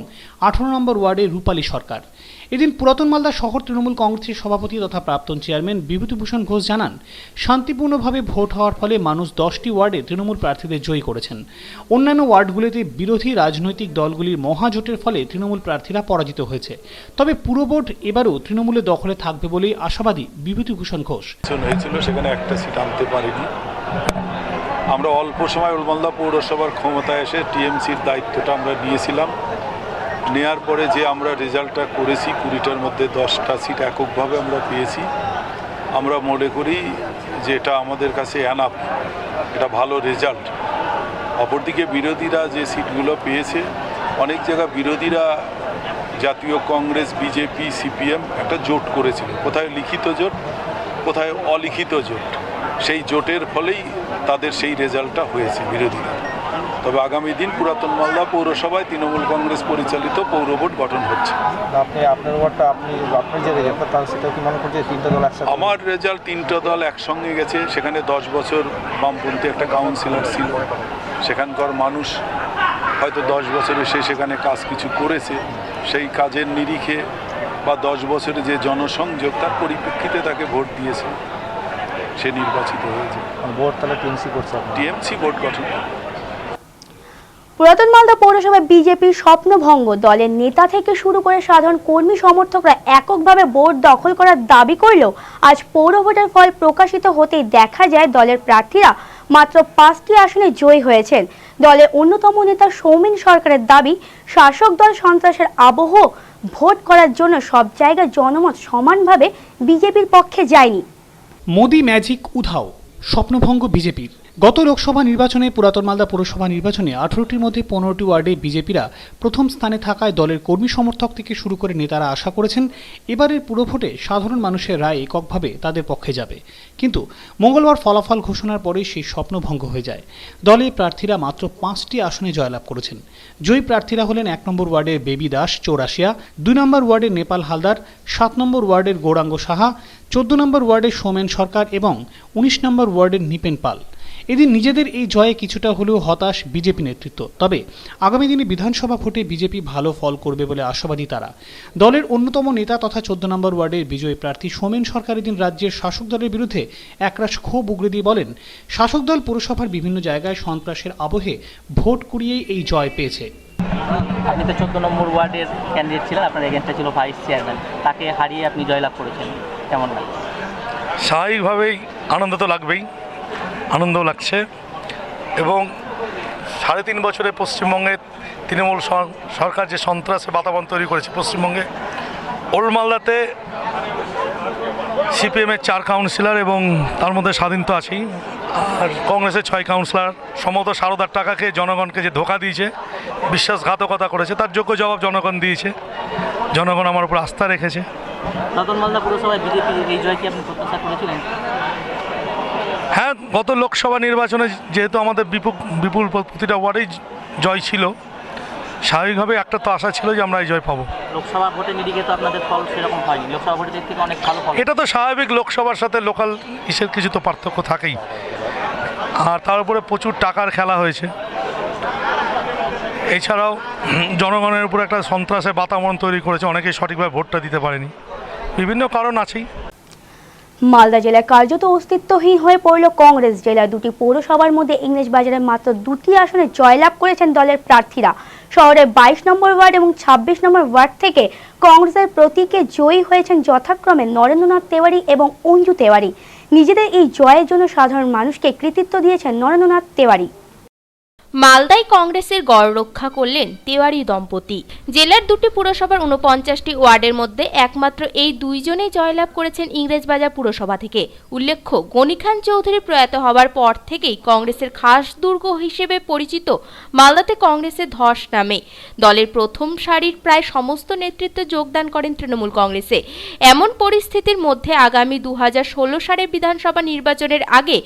Speaker 3: 18 নম্বর ওয়ার্ডে রূপালী সরকার। এদিন পুরাতন মালদা শহর তৃণমূল কংগ্রেসের সভাপতি তথা প্রাক্তন চেয়ারম্যান বিভূতিভূষণ ঘোষ জানান, শান্তিপূর্ণভাবে ভোট হওয়ার ফলে মানুষ 10টি ওয়ার্ডে তৃণমূল প্রার্থীদের জয়ী করেছেন। অন্যান্য ওয়ার্ডগুলিতে বিরোধী রাজনৈতিক দলগুলির মহাজোটের ফলে তৃণমূল প্রার্থীরা পরাজিত হয়েছে। তবে পুরো ভোট এবারও তৃণমূলের দখলে থাকবে বলেই আশাবাদী বিভূতিভূষণ ঘোষ।
Speaker 25: হয়েছিল সেখানে একটা সিট আনতে পারিনি। আমরা অল্প সময় মালদা পৌরসভার ক্ষমতায় এসে টিএমসির দায়িত্বটা আমরা নিয়েছিলাম। নেওয়ার পরে যে আমরা রেজাল্টটা করেছি 20টার মধ্যে 10টা সিট এককভাবে আমরা পেয়েছি। আমরা মনে করি যে এটা আমাদের কাছে এনাফ, এটা ভালো রেজাল্ট। অপরদিকে বিরোধীরা যে সিটগুলো পেয়েছে, অনেক জায়গা বিরোধীরা জাতীয় কংগ্রেস, বিজেপি, সিপিএম একটা জোট করেছিল, কোথায় লিখিত জোট, কোথায় অলিখিত জোট। সেই জোটের ফলেই তাদের সেই রেজাল্টটা হয়েছে বিরোধীরা। তবে আগামী দিন পুরাতন মালদা পৌরসভায় তৃণমূল কংগ্রেস পরিচালিত পৌর বোর্ড গঠন হচ্ছে। আমার রেজাল্ট 3টা দল একসঙ্গে গেছে, সেখানে 10 বছর বামপন্থী একটা কাউন্সিলর ছিল, সেখানকার মানুষ হয়তো 10 বছর এসে সেখানে কাজ কিছু করেছে, সেই কাজের নিরিখে বা 10 বছরে যে জনসংযোগ তার পরিপ্রেক্ষিতে তাকে ভোট দিয়েছে, সে নির্বাচিত হয়েছে।
Speaker 4: ভোট তাহলে
Speaker 25: টিএমসি ভোট গঠন।
Speaker 1: পুরাতন মালদা পৌরসভায় বিজেপির স্বপ্নভঙ্গ, দলের নেতা থেকে শুরু করে সাধারণ কর্মী সমর্থকরা এককভাবে ভোট দখল করার দাবি করলেও আজ পৌর ভোটের ফল প্রকাশিত হতেই দেখা যায় দলের প্রার্থীরা মাত্র 5টি আসনে জয়ী হয়েছেন। দলের অন্যতম নেতা সৌমেন সরকারের দাবি, শাসক দল সন্ত্রাসের আবহ ভোট করার জন্য সব জায়গায় জনমত সমানভাবে বিজেপির পক্ষে যায়নি।
Speaker 3: মোদি ম্যাজিক উধাও, স্বপ্নভঙ্গ বিজেপির। গত লোকসভা নির্বাচনে পুরাতন মালদা পৌরসভা নির্বাচনে 18টির মধ্যে 15টি ওয়ার্ডে বিজেপিরা প্রথম স্থানে থাকায় দলের কর্মী সমর্থক থেকে শুরু করে নেতারা আশা করেছেন এবারের পুরভোটে সাধারণ মানুষের রায় এককভাবে তাদের পক্ষে যাবে। কিন্তু মঙ্গলবার ফলাফল ঘোষণার পরেই সেই স্বপ্ন ভঙ্গ হয়ে যায়। দলের প্রার্থীরা মাত্র 5টি আসনে জয়লাভ করেছেন। জয়ী প্রার্থীরা হলেন 1 নম্বর ওয়ার্ডের বেবি দাস চৌরাশিয়া, 2 নম্বর ওয়ার্ডের নেপাল হালদার, 7 নম্বর ওয়ার্ডের গৌরাঙ্গ সাহা, 14 নম্বর ওয়ার্ডের সৌমেন সরকার এবং 19 নম্বর ওয়ার্ডের নিপেন পাল। এদিন নিজেদের এই জয়ে কিছুটা হলেও হতাশ বিজেপি নেতৃত্ব। তবে আগামী দিনে বিধানসভা ভোটে বিজেপি ভালো ফল করবে বলে আশাবাদী তারা। দলের অন্যতম নেতা তথা 14 নম্বর ওয়ার্ডের বিজয়ী প্রার্থী সৌমেন সরকার এদিন রাজ্যের শাসক দলের বিরুদ্ধে একরাশ ক্ষোভ উগরে দিয়ে বলেন, শাসক দল পুরসভার বিভিন্ন জায়গায় সন্ত্রাসের আবহে ভোট কুড়িয়েই এই জয় পেয়েছে।
Speaker 4: আপনি তো 14 নম্বর ওয়ার্ডের ক্যান্ডিডেট ছিলেন, আপনার এগেন্স্টে ছিল ভাইস চেয়ারম্যান, তাকে হারিয়ে আপনি জয়লাভ করেছেন, কেমন লাগে?
Speaker 11: স্বাভাবিকভাবেই আনন্দ তো লাগবেই, আনন্দ লাগছে। এবং 3.5 বছরে পশ্চিমবঙ্গে তৃণমূল সরকার যে সন্ত্রাসের বাতাবরণ তৈরি করেছে পশ্চিমবঙ্গে, ওল্ড মালদাতে সিপিএমের 4 কাউন্সিলর এবং তার মধ্যে স্বাধীন তো আছেই, আর কংগ্রেসের 6 কাউন্সিলর সমত সারদার টাকাকে জনগণকে যে ধোঁকা দিয়েছে, বিশ্বাসঘাতকতা করেছে, তার যোগ্য জবাব জনগণ দিয়েছে। জনগণ আমার উপর আস্থা রেখেছে।
Speaker 4: পুরাতন মালদা পুরসভায় বিজেপি এই জয় কি আপনি প্রত্যাশা করেছিলেন?
Speaker 11: হ্যাঁ, গত লোকসভা নির্বাচনে যেহেতু আমাদের বিপুল প্রতিটা ওয়ার্ডেই জয় ছিল, স্বাভাবিকভাবে একটা তো আশা ছিল যে আমরা এই জয় পাবো।
Speaker 4: লোকসভা ভোটের নিরিখে তো আপনাদের ফল সেরকম হয়নি, লোকসভা ভোটের দিক থেকে অনেক ভালো ফল।
Speaker 11: এটা তো স্বাভাবিক, লোকসভার সাথে লোকাল ইসের কিছু তো পার্থক্য থাকেই, আর তার উপরে প্রচুর টাকার খেলা হয়েছে। এছাড়াও জনগণের উপর একটা সন্ত্রাসের বাতাবরণ তৈরি করেছে, অনেকেই সঠিকভাবে ভোটটা দিতে পারেনি, বিভিন্ন কারণ আছেই।
Speaker 1: মালদা জেলায় কার্যত অস্তিত্বহীন হয়ে পড়ল কংগ্রেস। জেলার 2টি পৌরসভার মধ্যে ইংরেজবাজারে মাত্র 2টি আসনে জয়লাভ করেছেন দলের প্রার্থীরা। শহরের 22 নম্বর ওয়ার্ড এবং 26 নম্বর ওয়ার্ড থেকে কংগ্রেসের প্রতীকে জয়ী হয়েছেন যথাক্রমে নরেন্দ্রনাথ তেওয়ারি এবং অঞ্জু তেওয়ারি। নিজেদের এই জয়ের জন্য সাধারণ মানুষকে কৃতিত্ব দিয়েছেন নরেন্দ্রনাথ তেওয়ারি।
Speaker 23: মালদায় কংগ্রেসের গড় রক্ষা করলেন তেওয়ারি দম্পতি। জেলার 2টি পুরসভার 49টি ওয়ার্ডের মধ্যে একমাত্র এই 2 জনেই জয়লাভ করেছেন ইংরেজবাজার পুরসভা থেকে। উল্লেখ্য, গনি খান চৌধুরী প্রয়াত হওয়ার পর থেকেই কংগ্রেসের খাস দুর্গ হিসেবে পরিচিত মালদাতে কংগ্রেসের ধস নামে। দলের প্রথম সারির প্রায় সমস্ত নেতৃত্ব যোগদান করেন তৃণমূল কংগ্রেসে। এমন পরিস্থিতির মধ্যে আগামী 2016 সালের বিধানসভা নির্বাচনের আগে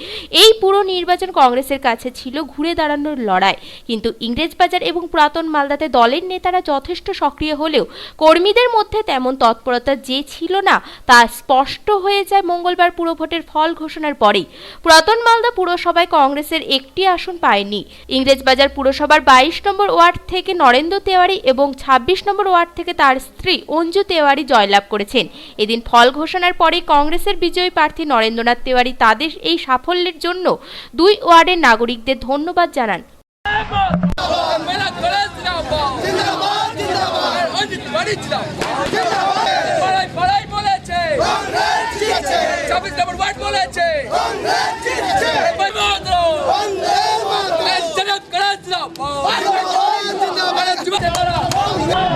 Speaker 23: এই পুরো নির্বাচন কংগ্রেসের কাছে ছিল ঘুরে দাঁড়ানোর লড়াই। কিন্তু ইংরেজবাজার এবং পুরাতন মালদাতে দলের নেতারা যথেষ্ট সক্রিয় হলেও কর্মীদের মধ্যে তেমন তৎপরতা যে ছিল না তা স্পষ্ট হয়ে যায় মঙ্গলবার পুরভোটের ফল ঘোষণার পরেই। পুরাতন মালদা পুরসভায় কংগ্রেসের একটি আসন পায়নি। ইংরেজবাজার পুরসভার 22 নম্বর ওয়ার্ড থেকে নরেন্দ্র তেওয়ারি এবং 26 নম্বর ওয়ার্ড থেকে তার স্ত্রী অঞ্জু তেওয়ারি জয়লাভ করেছেন। এদিন ফল ঘোষণার পরে কংগ্রেসের বিজয়ী প্রার্থী নরেন্দ্রনাথ তেওয়ারি তাদের এই সাফল্যের জন্য 2 ওয়ার্ডের নাগরিকদের ধন্যবাদ জানান।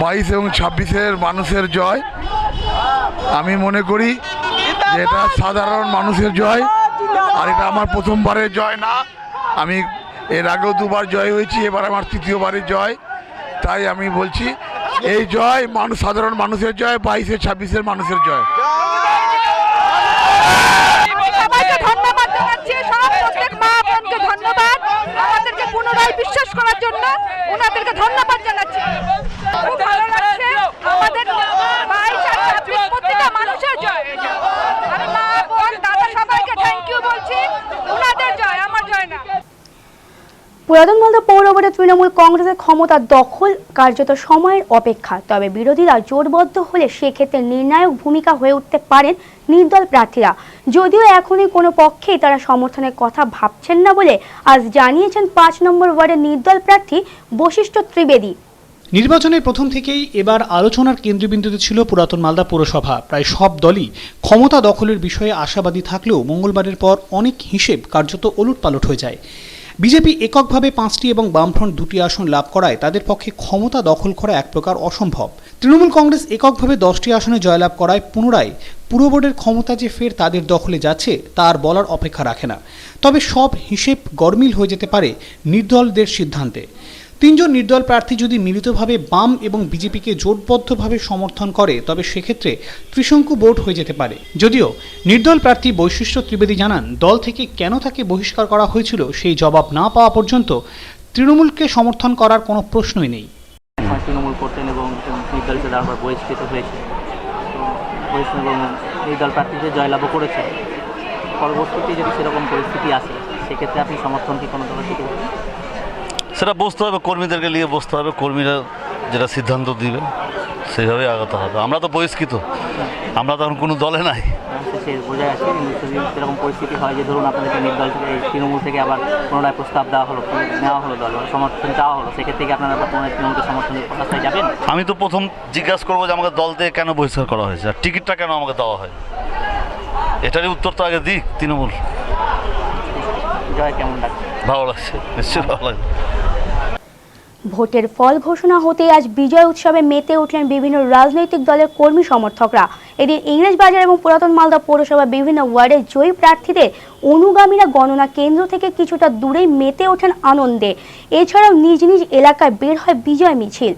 Speaker 10: বাইশ এবং 26-এর মানুষের জয়। আমি মনে করি
Speaker 11: যে এটা সাধারণ মানুষের জয়, আর এটা আমার প্রথমবারের জয় না, আমি এর আগেও দুবার জয় হয়েছি, এবার আমার তৃতীয়বারের জয়। তাই আমি বলছি এই জয় সাধারণ মানুষের জয়, 22-26 মানুষের জয়।
Speaker 23: ধন্যবাদ জানাচ্ছি, প্রত্যেক মা বোনকে ধন্যবাদ, আমাদেরকে পুনরায় বিশ্বাস করার জন্য ওনাদেরকে ধন্যবাদ জানাচ্ছি। খুব ভালো লাগছে, আমাদের 22-26 প্রত্যেকটা মানুষের জয়। আমি মা বোন দাদা সবাইকে থ্যাংক ইউ বলছি, ওনাদের জয়, আমার জয় না।
Speaker 1: পুরাতন মালদা পৌর বোর্ডে তৃণমূল কংগ্রেসের ক্ষমতা দখল কার্যত সময়ের অপেক্ষা, তবে বিরোধীরা জোটবদ্ধ হলে সেক্ষেত্রে নির্ণায়ক ভূমিকা হয়ে উঠতে পারেন নির্দল প্রার্থীরা। যদিও এখনই কোনো পক্ষেই তারা সমর্থনের কথা ভাবছেন না বলে আজ জানিয়েছেন 5 নম্বর ওয়ার্ডের নির্দল প্রার্থী বশিষ্ঠ ত্রিবেদী।
Speaker 3: নির্বাচনের প্রথম থেকেই এবার আলোচনার কেন্দ্রবিন্দুতে ছিল পুরাতন মালদা পৌরসভা। প্রায় সব দলই ক্ষমতা দখলের বিষয়ে আশাবাদী থাকলেও মঙ্গলবারের পর অনেক হিসেব কার্যত ওলটপালট হয়ে যায়। বিজেপি এককভাবে 5টি এবং বামফ্রন্ট 2টি আসন লাভ করায় তাদের পক্ষে ক্ষমতা দখল করা এক প্রকার অসম্ভব। তৃণমূল কংগ্রেস এককভাবে 10টি আসনে জয়লাভ করায় পুনরায় পুর বোর্ডের ক্ষমতা যে ফের তাদের দখলে যাচ্ছে তা আর বলার অপেক্ষা রাখে না। তবে সব হিসেব গরমিল হয়ে যেতে পারে নির্দলদের সিদ্ধান্তে। 3 জন নির্দল প্রার্থী যদি মিলিতভাবে বাম এবং বিজেপিকে জোটবদ্ধভাবে সমর্থন করে তবে সেক্ষেত্রে ত্রিশঙ্কু বোর্ড হয়ে যেতে পারে। যদিও নির্দল প্রার্থী বশিষ্ঠ ত্রিবেদী জানান, দল থেকে কেন তাকে বহিষ্কার করা হয়েছিল সেই জবাব না পাওয়া পর্যন্ত তৃণমূলকে সমর্থন করার কোনো প্রশ্নই নেই।
Speaker 4: তৃণমূল করতেন এবং নির্দল হিসেবে তারপর বহিষ্কৃত হয়েছে, এবং নির্দল প্রার্থীদের জয়লাভও করেছে। পরবর্তীতে যদি সেরকম পরিস্থিতি আসে সেক্ষেত্রে আপনি সমর্থন কি কোনো দলের দিতে পারবেন?
Speaker 5: সেটা বসতে হবে, কর্মীদেরকে নিয়ে বসতে হবে, কর্মীরা যেটা সিদ্ধান্ত দিবে সেইভাবে আগাতে হবে। আমরা তো বহিষ্কৃত, আমরা তো এখন কোনো দলে নাই।
Speaker 4: সে বোঝা যাচ্ছে, কিন্তু যদি সেরকম পরিস্থিতি হয় যে ধরুন আপনাদেরকে নির্দল থেকে তৃণমূল থেকে আবার পুনরায় প্রস্তাব দেওয়া হলো, নেওয়া হলো, দল সমর্থন চাওয়া হলো, সেক্ষেত্রে কি আপনারা পুনরায় তৃণমূলকে সমর্থনের প্রস্তাবে যাবেন?
Speaker 5: আমি তো প্রথম জিজ্ঞাসা করবো যে আমাকে দল থেকে কেন বহিষ্কার করা হয়েছে আর টিকিটটা কেন আমাকে দেওয়া হয়, এটারই উত্তর তো আগে দিক তৃণমূল।
Speaker 4: জয় কেমন লাগছে?
Speaker 5: ভালো লাগছে, নিশ্চয়ই ভালো লাগছে।
Speaker 1: ভোটের ফল ঘোষণা হতে আজ বিজয় উৎসবে মেতে উঠলেন বিভিন্ন রাজনৈতিক দলের কর্মী সমর্থকরা। এদিন ইংরেজবাজার এবং পুরাতন মালদা পৌরসভার বিভিন্ন ওয়ার্ডের জয়ী প্রার্থীদের অনুগামীরা গণনা কেন্দ্র থেকে কিছুটা দূরেই মেতে ওঠেন আনন্দে। এছাড়াও নিজ নিজ এলাকায় বের হয় বিজয় মিছিল।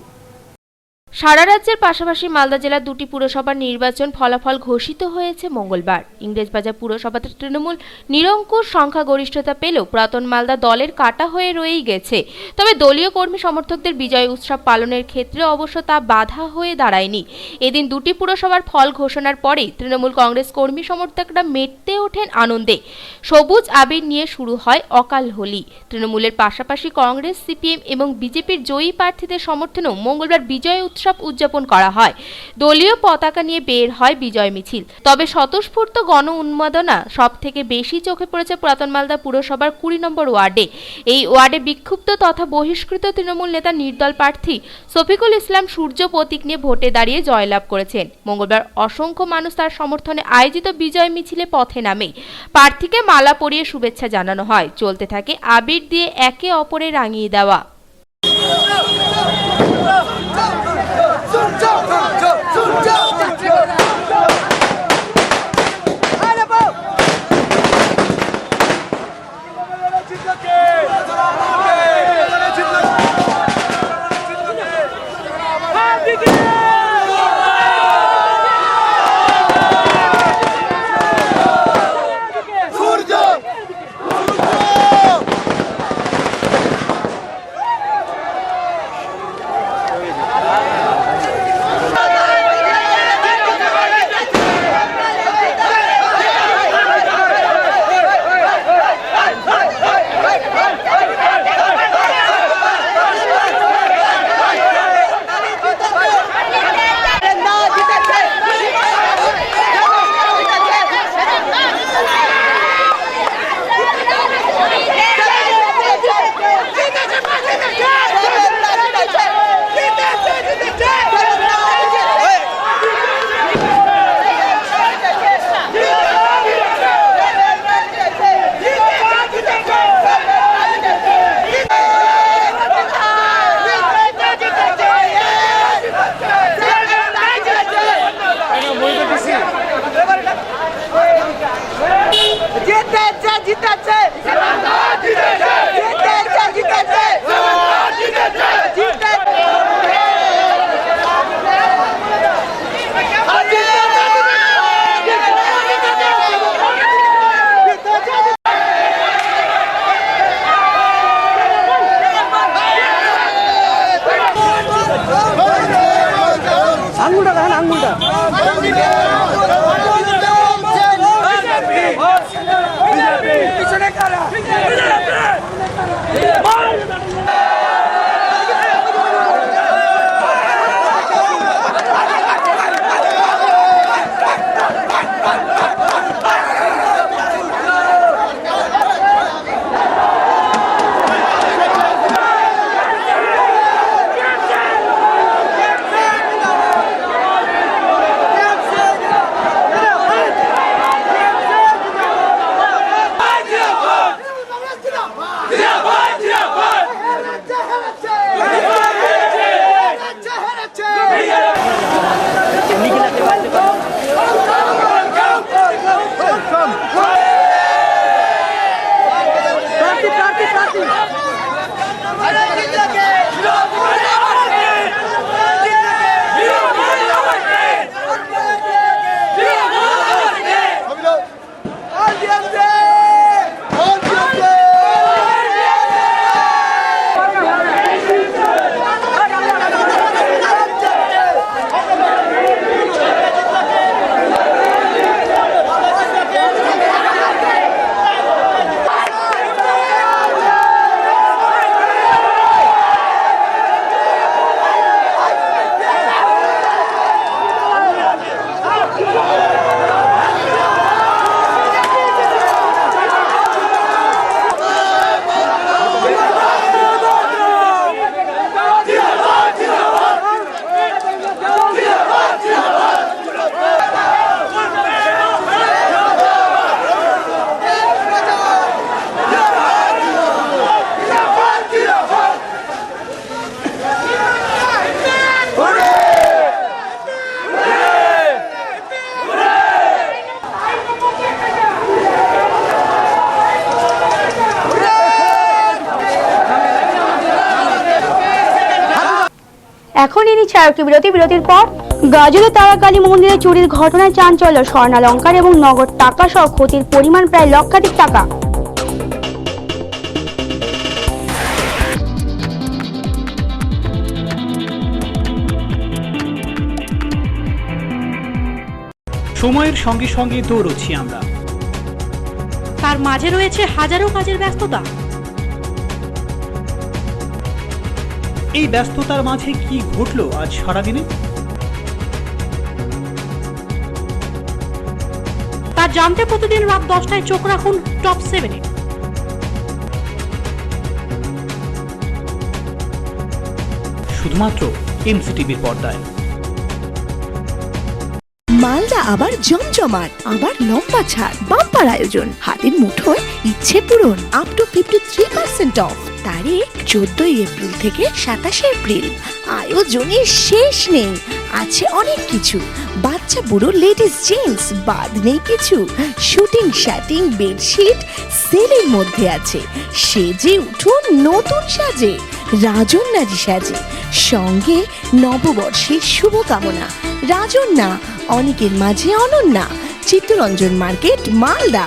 Speaker 23: সারা রাজ্যের পাশাপাশি মালদা জেলার 2টি পুরসভার নির্বাচন ফলাফল ঘোষিত হয়েছে মঙ্গলবার। ইংরেজবাজার পুরসভাতে তৃণমূল নিরঙ্কুশ সংখ্যাগরিষ্ঠতা পেলেও পুরাতন মালদা দলের কাটা হয়ে রয়েই গেছে। তবে দলীয় কর্মী সমর্থকদের বিজয় উৎসব পালনের ক্ষেত্রে অবশ্য তা বাধা হয়ে দাঁড়ায়নি। এদিন 2টি পুরসভার ফল ঘোষণার পরেই তৃণমূল কংগ্রেস কর্মী সমর্থকরা মেতে ওঠেন আনন্দে। সবুজ আবির নিয়ে শুরু হয় অকাল হোলি। তৃণমূলের পাশাপাশি কংগ্রেস, সিপিএম এবং বিজেপির জয়ী প্রার্থীদের সমর্থনেও মঙ্গলবার বিজয় উৎসব উদযাপন করা হয়। দলীয় পতাকা নিয়ে বের হয় বিজয় মিছিল। তবে স্বতঃস্ফূর্ত গণ উন্মাদনা সব থেকে বেশি চোখে পড়েছে পুরাতন মালদা পুরসভার 20 নম্বর ওয়ার্ডে। এই ওয়ার্ডে বিক্ষুব্ধ তথা বহিষ্কৃত তৃণমূল নেতা নির্দল প্রার্থী শফিকুল ইসলাম সূর্য প্রতীক নিয়ে ভোটে দাঁড়িয়ে জয়লাভ করেছেন। মঙ্গলবার অসংখ্য মানুষ তার সমর্থনে আয়োজিত বিজয় মিছিলে পথে নামে। প্রার্থীকে মালা পরিয়ে শুভেচ্ছা জানানো হয়। চলতে থাকে আবির দিয়ে একে অপরে রাঙিয়ে দেওয়া।
Speaker 6: আঙ্গুলটা দেখেন, আঙ্গুলটা পিছনে কারা?
Speaker 1: এখন ইনি ছাড়কটি বিরতির পর গাজলে তারাকালী মন্দিরে চুরির ঘটনায় চাঞ্চল্য, স্বর্ণালঙ্কার এবং নগদ টাকা সহ ক্ষতির পরিমাণ প্রায় লক্ষাধিক টাকা।
Speaker 3: সময়ের সঙ্গে সঙ্গে দৌড়চ্ছি আমরা,
Speaker 13: তার মাঝে রয়েছে হাজারো কাজের ব্যস্ততা।
Speaker 3: এই ব্যস্ততার মাঝে কি ঘটলো আজ সারাদিনে,
Speaker 13: তা জানতে প্রতিদিন রাত 10টায় চোখ রাখুন টপ 7-এ।
Speaker 3: শুধুমাত্র এমসিটিভির পর্দায়।
Speaker 17: মালদা আবার জমজমাট, আবার লম্বা ছাড়, বাম্পার আয়োজন, হাতের মুঠোয় ইচ্ছে পূরণ, আপ টু 53% অফ। তারিখ 14 এপ্রিল থেকে 27 এপ্রিল। আয়োজনের শেষ নেই, আছে অনেক কিছু, বাচ্চা বুড়ো লেডিস জেন্টস বাদ নেই কিছু। শুটিং শাটিং বেডশিট সেলের মধ্যে আছে, সেজে উঠুন নতুন সাজে, রাজন্যাজি সাজে, সঙ্গে নববর্ষের শুভকামনা। রাজন্যা, অনেকের মাঝে Ananya, Chittaranjan market, Malda.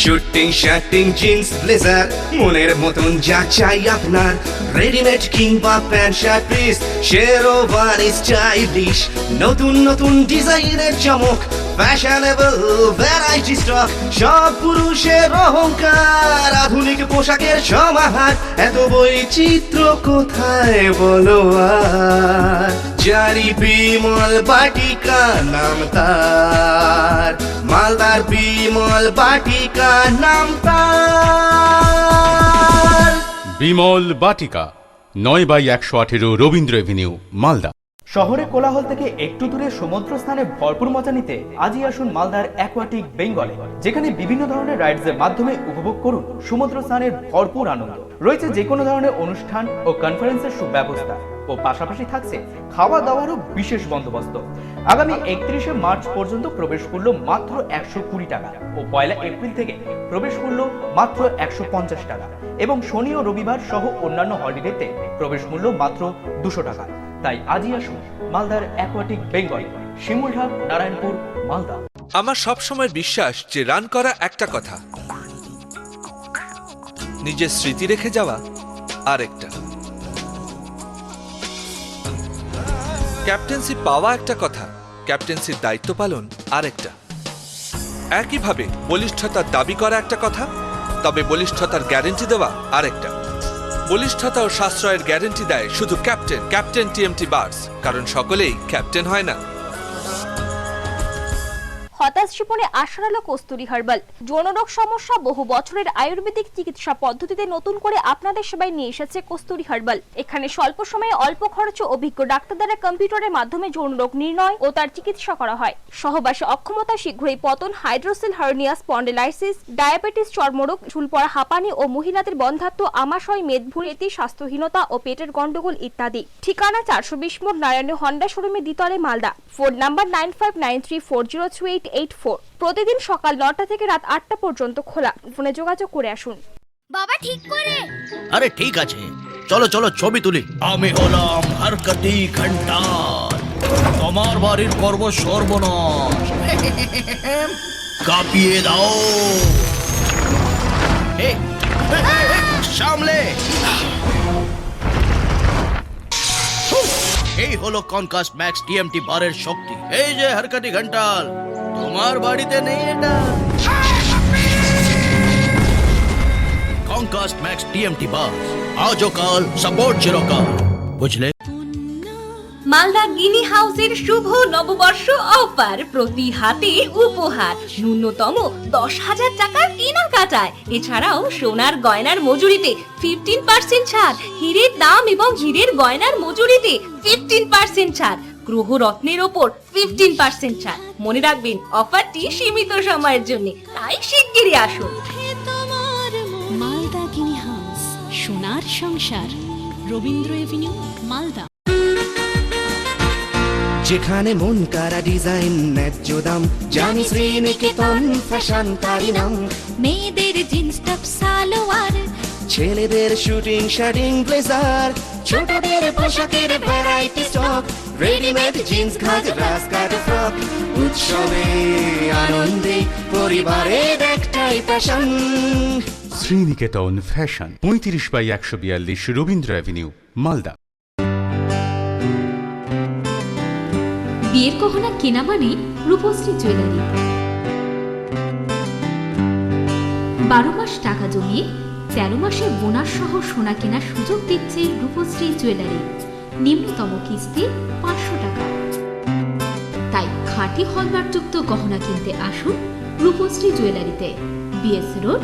Speaker 7: Shooting shirting jeans blazer, মনের মতন যা চাই আপনার, রেডিমেড কিংবা pant shirt piece, sherwani stylish, নতুন নতুন ডিজাইনের চমক, ফ্যাশনেবল ভ্যারাইটি স্টক, সব পুরুষের অহংকার, আধুনিক পোশাকের সমাহার, এত বৈচিত্র্য কোথায় বলো আর। জারি বিমল বাটিকা নাম তার, মালদার বিমল বাটিকা নাম তার।
Speaker 8: বিমল বাটিকা, 9/118 রবীন্দ্র এভিনিউ, মালদা। শহরে কোলাহল থেকে একটু দূরে সমুদ্র স্থানে ভরপুর মজা নিতে আজই আসুন মালদার অ্যাকোয়াটিক বেঙ্গলে, যেখানে বিভিন্ন ধরনের রাইডসের মাধ্যমে উপভোগ করুন সমুদ্র স্থানের ভরপুর আনন্দ। রয়েছে যে কোনো ধরনের অনুষ্ঠান ও কনফারেন্সের সুব্যবস্থা ও পাশাপাশি থাকছে খাওয়া দাওয়ারও বিশেষ বন্দোবস্ত। আগামী 31শে মার্চ পর্যন্ত প্রবেশ মূল্য মাত্র 120 টাকা ও 1 এপ্রিল থেকে প্রবেশ মূল্য মাত্র 150 টাকা এবং শনি ও রবিবার সহ অন্যান্য হলিডেতে প্রবেশ মূল্য মাত্র 200 টাকা। তাই আজই আসুন মালদার অ্যাকোয়াটিক বেঙ্গল, শিমুলঢাক, নারায়ণপুর, মালদা।
Speaker 24: আমার সব সময় বিশ্বাস যে রান করা একটা কথা, নিজের স্মৃতি রেখে যাওয়া আরেকটা। ক্যাপ্টেন্সি পাওয়া একটা কথা, ক্যাপ্টেন্সির দায়িত্ব পালন আরেকটা। একইভাবে বলিষ্ঠতার দাবি করা একটা কথা, তবে বলিষ্ঠতার গ্যারেন্টি দেওয়া আরেকটা। বলিষ্ঠতা ও সাশ্রয়ের গ্যারেন্টি দেয় শুধু ক্যাপ্টেন টিএমটি বার্স, কারণ সকলেই ক্যাপ্টেন হয় না।
Speaker 23: হতাশ জীবনে আশার আলো কস্তুরী হার্বাল। যৌনরোগ সমস্যা বহু বছরের আয়ুর্বেদিক চিকিৎসা পদ্ধতিতে নতুন করে আপনাদের সেবায় নিয়ে এসেছে কস্তুরী হার্বাল। এখানে স্বল্প সময়ে অল্প খরচে অভিজ্ঞ ডাক্তার দ্বারা কম্পিউটারের মাধ্যমে যৌনরোগ নির্ণয় ও তার চিকিৎসা করা হয়। সহবাসে অক্ষমতা, শীঘ্রই পতন, হাইড্রোসেল হার্নিয়া, স্পন্ডিলাইসিস, ডায়াবেটিস, চর্মরোগ, চুল পড়া, হাঁপানি ও মহিলাদের বন্ধ্যাত্ব, আমাশয়, মেদভুঁড়ি, স্বাস্থ্যহীনতা ও পেটের গন্ডগোল ইত্যাদি। ঠিকানা 420 মোড়, নারায়ণী হন্ডা শোরুমে, দ্বিতলে, মালদা। Phone number 9593402884। প্রতিদিন সকাল 9টা থেকে রাত 8টা পর্যন্ত খোলা। ফোনে যোগাযোগ করে আসুন।
Speaker 21: বাবা ঠিক করে।
Speaker 9: আরে ঠিক আছে, চলো চলো ছবি তুলি। আমি হলাম হরকতি ঘন্টাল, তোমার বাড়ির করব সর্বনাশ। কাঁপিয়ে দাও। সামলে। এই হলো কনকাস্ট ম্যাক্স টিএমটি বারের শক্তি। এই যে হরকতি ঘন্টাল, তোমার বাড়িতে নেই এটা। কনকাস্ট ম্যাক্স টিএমটি বার, আজও কাল সাপোর্ট চিরকাল, বুঝলে?
Speaker 18: মালদা গিনি হাউসের শুভ নববর্ষ অফার, প্রতি হাতে উপহার, ন্যূনতম 10,000 টাকার কেনাকাটায়। এছাড়াও সোনার গয়নার মজুরিতে 15% ছাড়, হীরের দাম এবং হীরের গয়নার মজুরিতে 15% ছাড়, গ্রহরত্নের ওপর 15% ছাড়। মনে রাখবেন, অফারটি সীমিত সময়ের জন্য, তাই শিগগিরই আসুন।
Speaker 19: মালদা গিনি হাউস, সোনার সংসার, রবীন্দ্র এভিনিউ, মালদা।
Speaker 7: যেখানে মন কারা ডিজাইন, ন্যায্য দাম, জানি শ্রীনিকেতন ফ্যাশনকারী নাম।
Speaker 21: মেয়েদের জিন্স টপ, সালোয়ার,
Speaker 7: ছেলেদের শুটিং শার্টিং ব্লেজার, ছোটদের পোশাকের ভ্যারাইটি স্টক, রেডিমেড জিন্স, ঘাগরা, স্কার্ট, ফ্রক। উৎসবে আনন্দে পরিবারের একটাই passion,
Speaker 12: Sriniketan fashion, 35/142 Rabindra avenue, Malda.
Speaker 2: বিয়ের গহনা কেনা মানে রূপশ্রী জুয়েলারি। 12 মাস টাকা জমিয়ে 13 মাসে বোনাস সহ সোনা কেনার সুযোগ দিচ্ছে রূপশ্রী জুয়েলারি। নিম্নতম কিস্তি 500 টাকা। তাই খাঁটি হলমার্কযুক্ত গহনা কিনতে আসুন রূপশ্রী জুয়েলারিতে, বিএস রোড,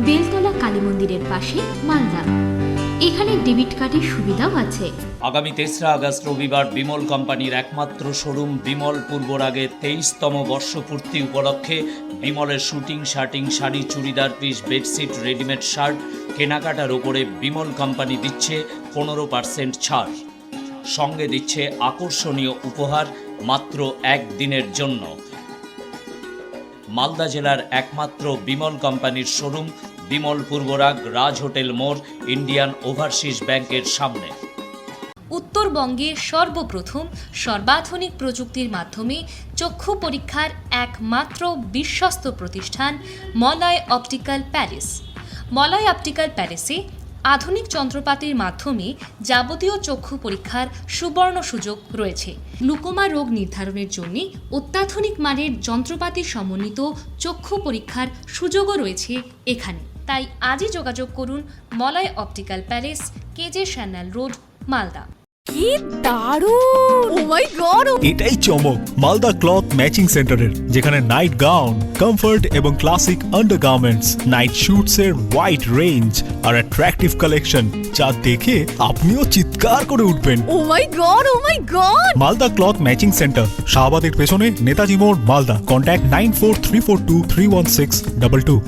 Speaker 2: বেলতলা কালী মন্দিরের পাশে, মালদা। এখানে ডেবিট কার্ডের সুবিধাও আছে।
Speaker 14: আগামী 3রা আগস্ট রবিবার বিমল কোম্পানির একমাত্র শোরুম বিমল পূর্বরাগে 23তম বর্ষপূর্তি উপলক্ষে বিমলের shooting shirting, sari, churidar piece, bedsheet, readymade shirt কেনাকাটার ওপরে বিমল কোম্পানি দিচ্ছে 15% ছাড়। সঙ্গে দিচ্ছে আকর্ষণীয় উপহার মাত্র একদিনের জন্য। মালদা জেলার একমাত্র বিমল কোম্পানির শোরুম বিমল পূর্বরাগ, রাজ হোটেল মোড়, ইন্ডিয়ান ওভারসিজ ব্যাংকের সামনে।
Speaker 18: উত্তরবঙ্গে সর্বপ্রথম সর্বাধুনিক প্রযুক্তির মাধ্যমে চক্ষু পরীক্ষার একমাত্র বিশ্বস্ত প্রতিষ্ঠান Malay optical palace. Malay optical প্যালেসে আধুনিক যন্ত্রপাতির মাধ্যমে যাবতীয় চক্ষু পরীক্ষার সুবর্ণ সুযোগ রয়েছে। গ্লুকোমা রোগ নির্ধারণের জন্য অত্যাধুনিক মানের যন্ত্রপাতি সমন্বিত চক্ষু পরীক্ষার সুযোগও রয়েছে এখানে। তাই আজই যোগাযোগ করুন Malay optical palace, KJ Sanyal road, Malda.
Speaker 17: কি দারুণ! Oh my god!
Speaker 15: এটাই চমক মালদা ক্লথ ম্যাচিং সেন্টারের, যেখানে নাইট গাউন, কমফর্ট এবং ক্লাসিক আন্ডারগার্মেন্টস, নাইট শুটস এর ওয়াইড রেঞ্জ আর অ্যাট্রাকটিভ কালেকশন, যা দেখে আপনিও চিৎকার করে উঠবেন।
Speaker 17: Oh my god! Oh my god!
Speaker 15: Malda cloth matching centre, শাহবাদের পেছনে, নেতাজি মোড়, Malda. Contact 9434231622।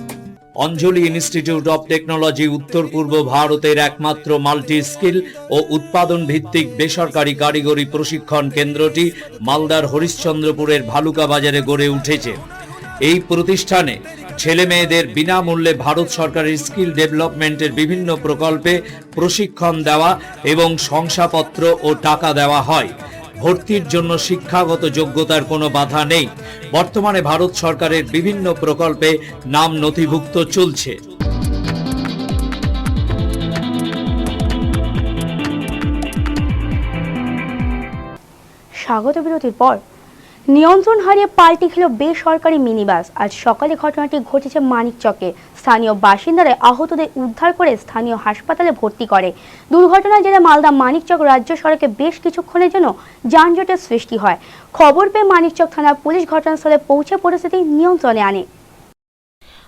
Speaker 14: Anjali institute of technology উত্তর পূর্ব ভারতের একমাত্র মাল্টি স্কিল ও উৎপাদন ভিত্তিক বেসরকারি কারিগরি প্রশিক্ষণ কেন্দ্রটি মালদার হরিশ্চন্দ্রপুরের ভালুকা বাজারে গড়ে উঠেছে। এই প্রতিষ্ঠানে ছেলে মেয়েদের বিনামূল্যে ভারত সরকারের স্কিল ডেভেলপমেন্টের বিভিন্ন প্রকল্পে প্রশিক্ষণ দেওয়া এবং শংসাপত্র ও টাকা দেওয়া হয়। ভর্তির জন্য শিক্ষাগত যোগ্যতার কোনো বাধা নেই। বর্তমানে ভারত সরকারের বিভিন্ন প্রকল্পে নাম নথিভুক্ত চলছে।
Speaker 1: স্বাগত বিরতির পর নিয়ন্ত্রণ হারিয়ে পাল্টে খেল বেসরকারি মিনিবাস। আজ সকালে ঘটনাটি ঘটেছে মানিকচকে। স্থানীয় বাসিন্দারা আহতদের উদ্ধার করে স্থানীয় হাসপাতালে ভর্তি করে। দুর্ঘটনার জেরে মালদা মানিকচক রাজ্য সড়কে বেশ কিছুক্ষণের জন্য যানজটের সৃষ্টি হয়। খবর পেয়ে মানিকচক থানার পুলিশ ঘটনাস্থলে পৌঁছে পরিস্থিতি নিয়ন্ত্রণে আনে।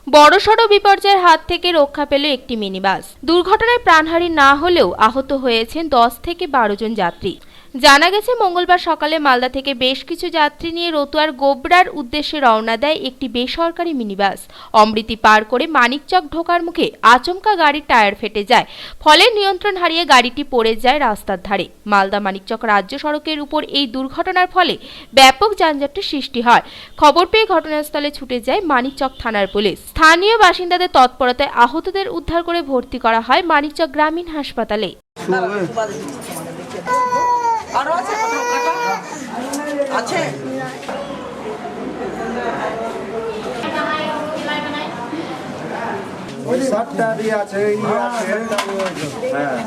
Speaker 16: বড়সড় বিপর্যয়ের হাত থেকে রক্ষা পেল একটি মিনিবাস। দুর্ঘটনায় প্রাণহানি না হলেও আহত হয়েছেন 10 থেকে 12 জন যাত্রী। জানা গেছে মঙ্গলবার সকালে মালদা থেকে বেশ কিছু যাত্রী নিয়ে রতুয়ার গোবরার উদ্দেশ্যে রওনা দেয় একটি বেসরকারি মিনিবাস। অমৃতি পার করে মানিকচক ঢোকার মুখে আচমকা গাড়ির টায়ার ফেটে যায়, ফলে নিয়ন্ত্রণ হারিয়ে গাড়িটি পড়ে যায় রাস্তার ধারে। মালদা মানিকচক রাজ্য সড়কের উপর এই দুর্ঘটনার ফলে ব্যাপক যানজটের সৃষ্টি হয়। খবর পেয়ে ঘটনাস্থলে ছুটে যায় মানিকচক থানার পুলিশ। স্থানীয় বাসিন্দাদের তৎপরতায় আহতদের উদ্ধার করে ভর্তি করা হয় মানিকচক গ্রামীণ হাসপাতালে।
Speaker 6: আরো আছে আছে ওই সাতটা দিয়ে আছে হ্যাঁ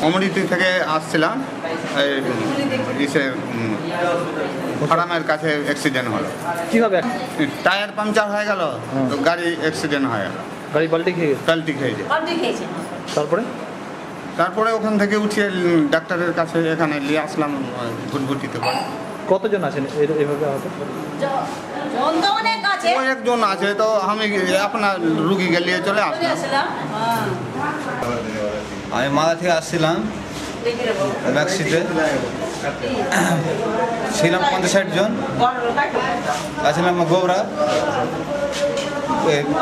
Speaker 20: অমৃতি থেকে আসছিলাম, ফারামের কাছে অ্যাক্সিডেন্ট হলো।
Speaker 22: কিভাবে?
Speaker 20: টায়ার পাংচার হয়ে গেল, তো গাড়ি অ্যাক্সিডেন্ট হয়ে গেল।
Speaker 22: গাড়ি পাল্টে খেয়েছে।
Speaker 20: তারপরে ওখান থেকে উঠিয়ে ডাক্তারের কাছে এখানে নিয়ে আসলাম ভর্তিতে পারে।
Speaker 22: কতজন আছেন এভাবে আহত?
Speaker 20: একজন আছে, তো আমি আপনার রুগীকে নিয়ে চলে আসলাম।
Speaker 25: আমি মালদা থেকে আসছিলাম ম্যাক্সিতে, ছিলাম 50-60 জন, আসছিলাম গোবরা।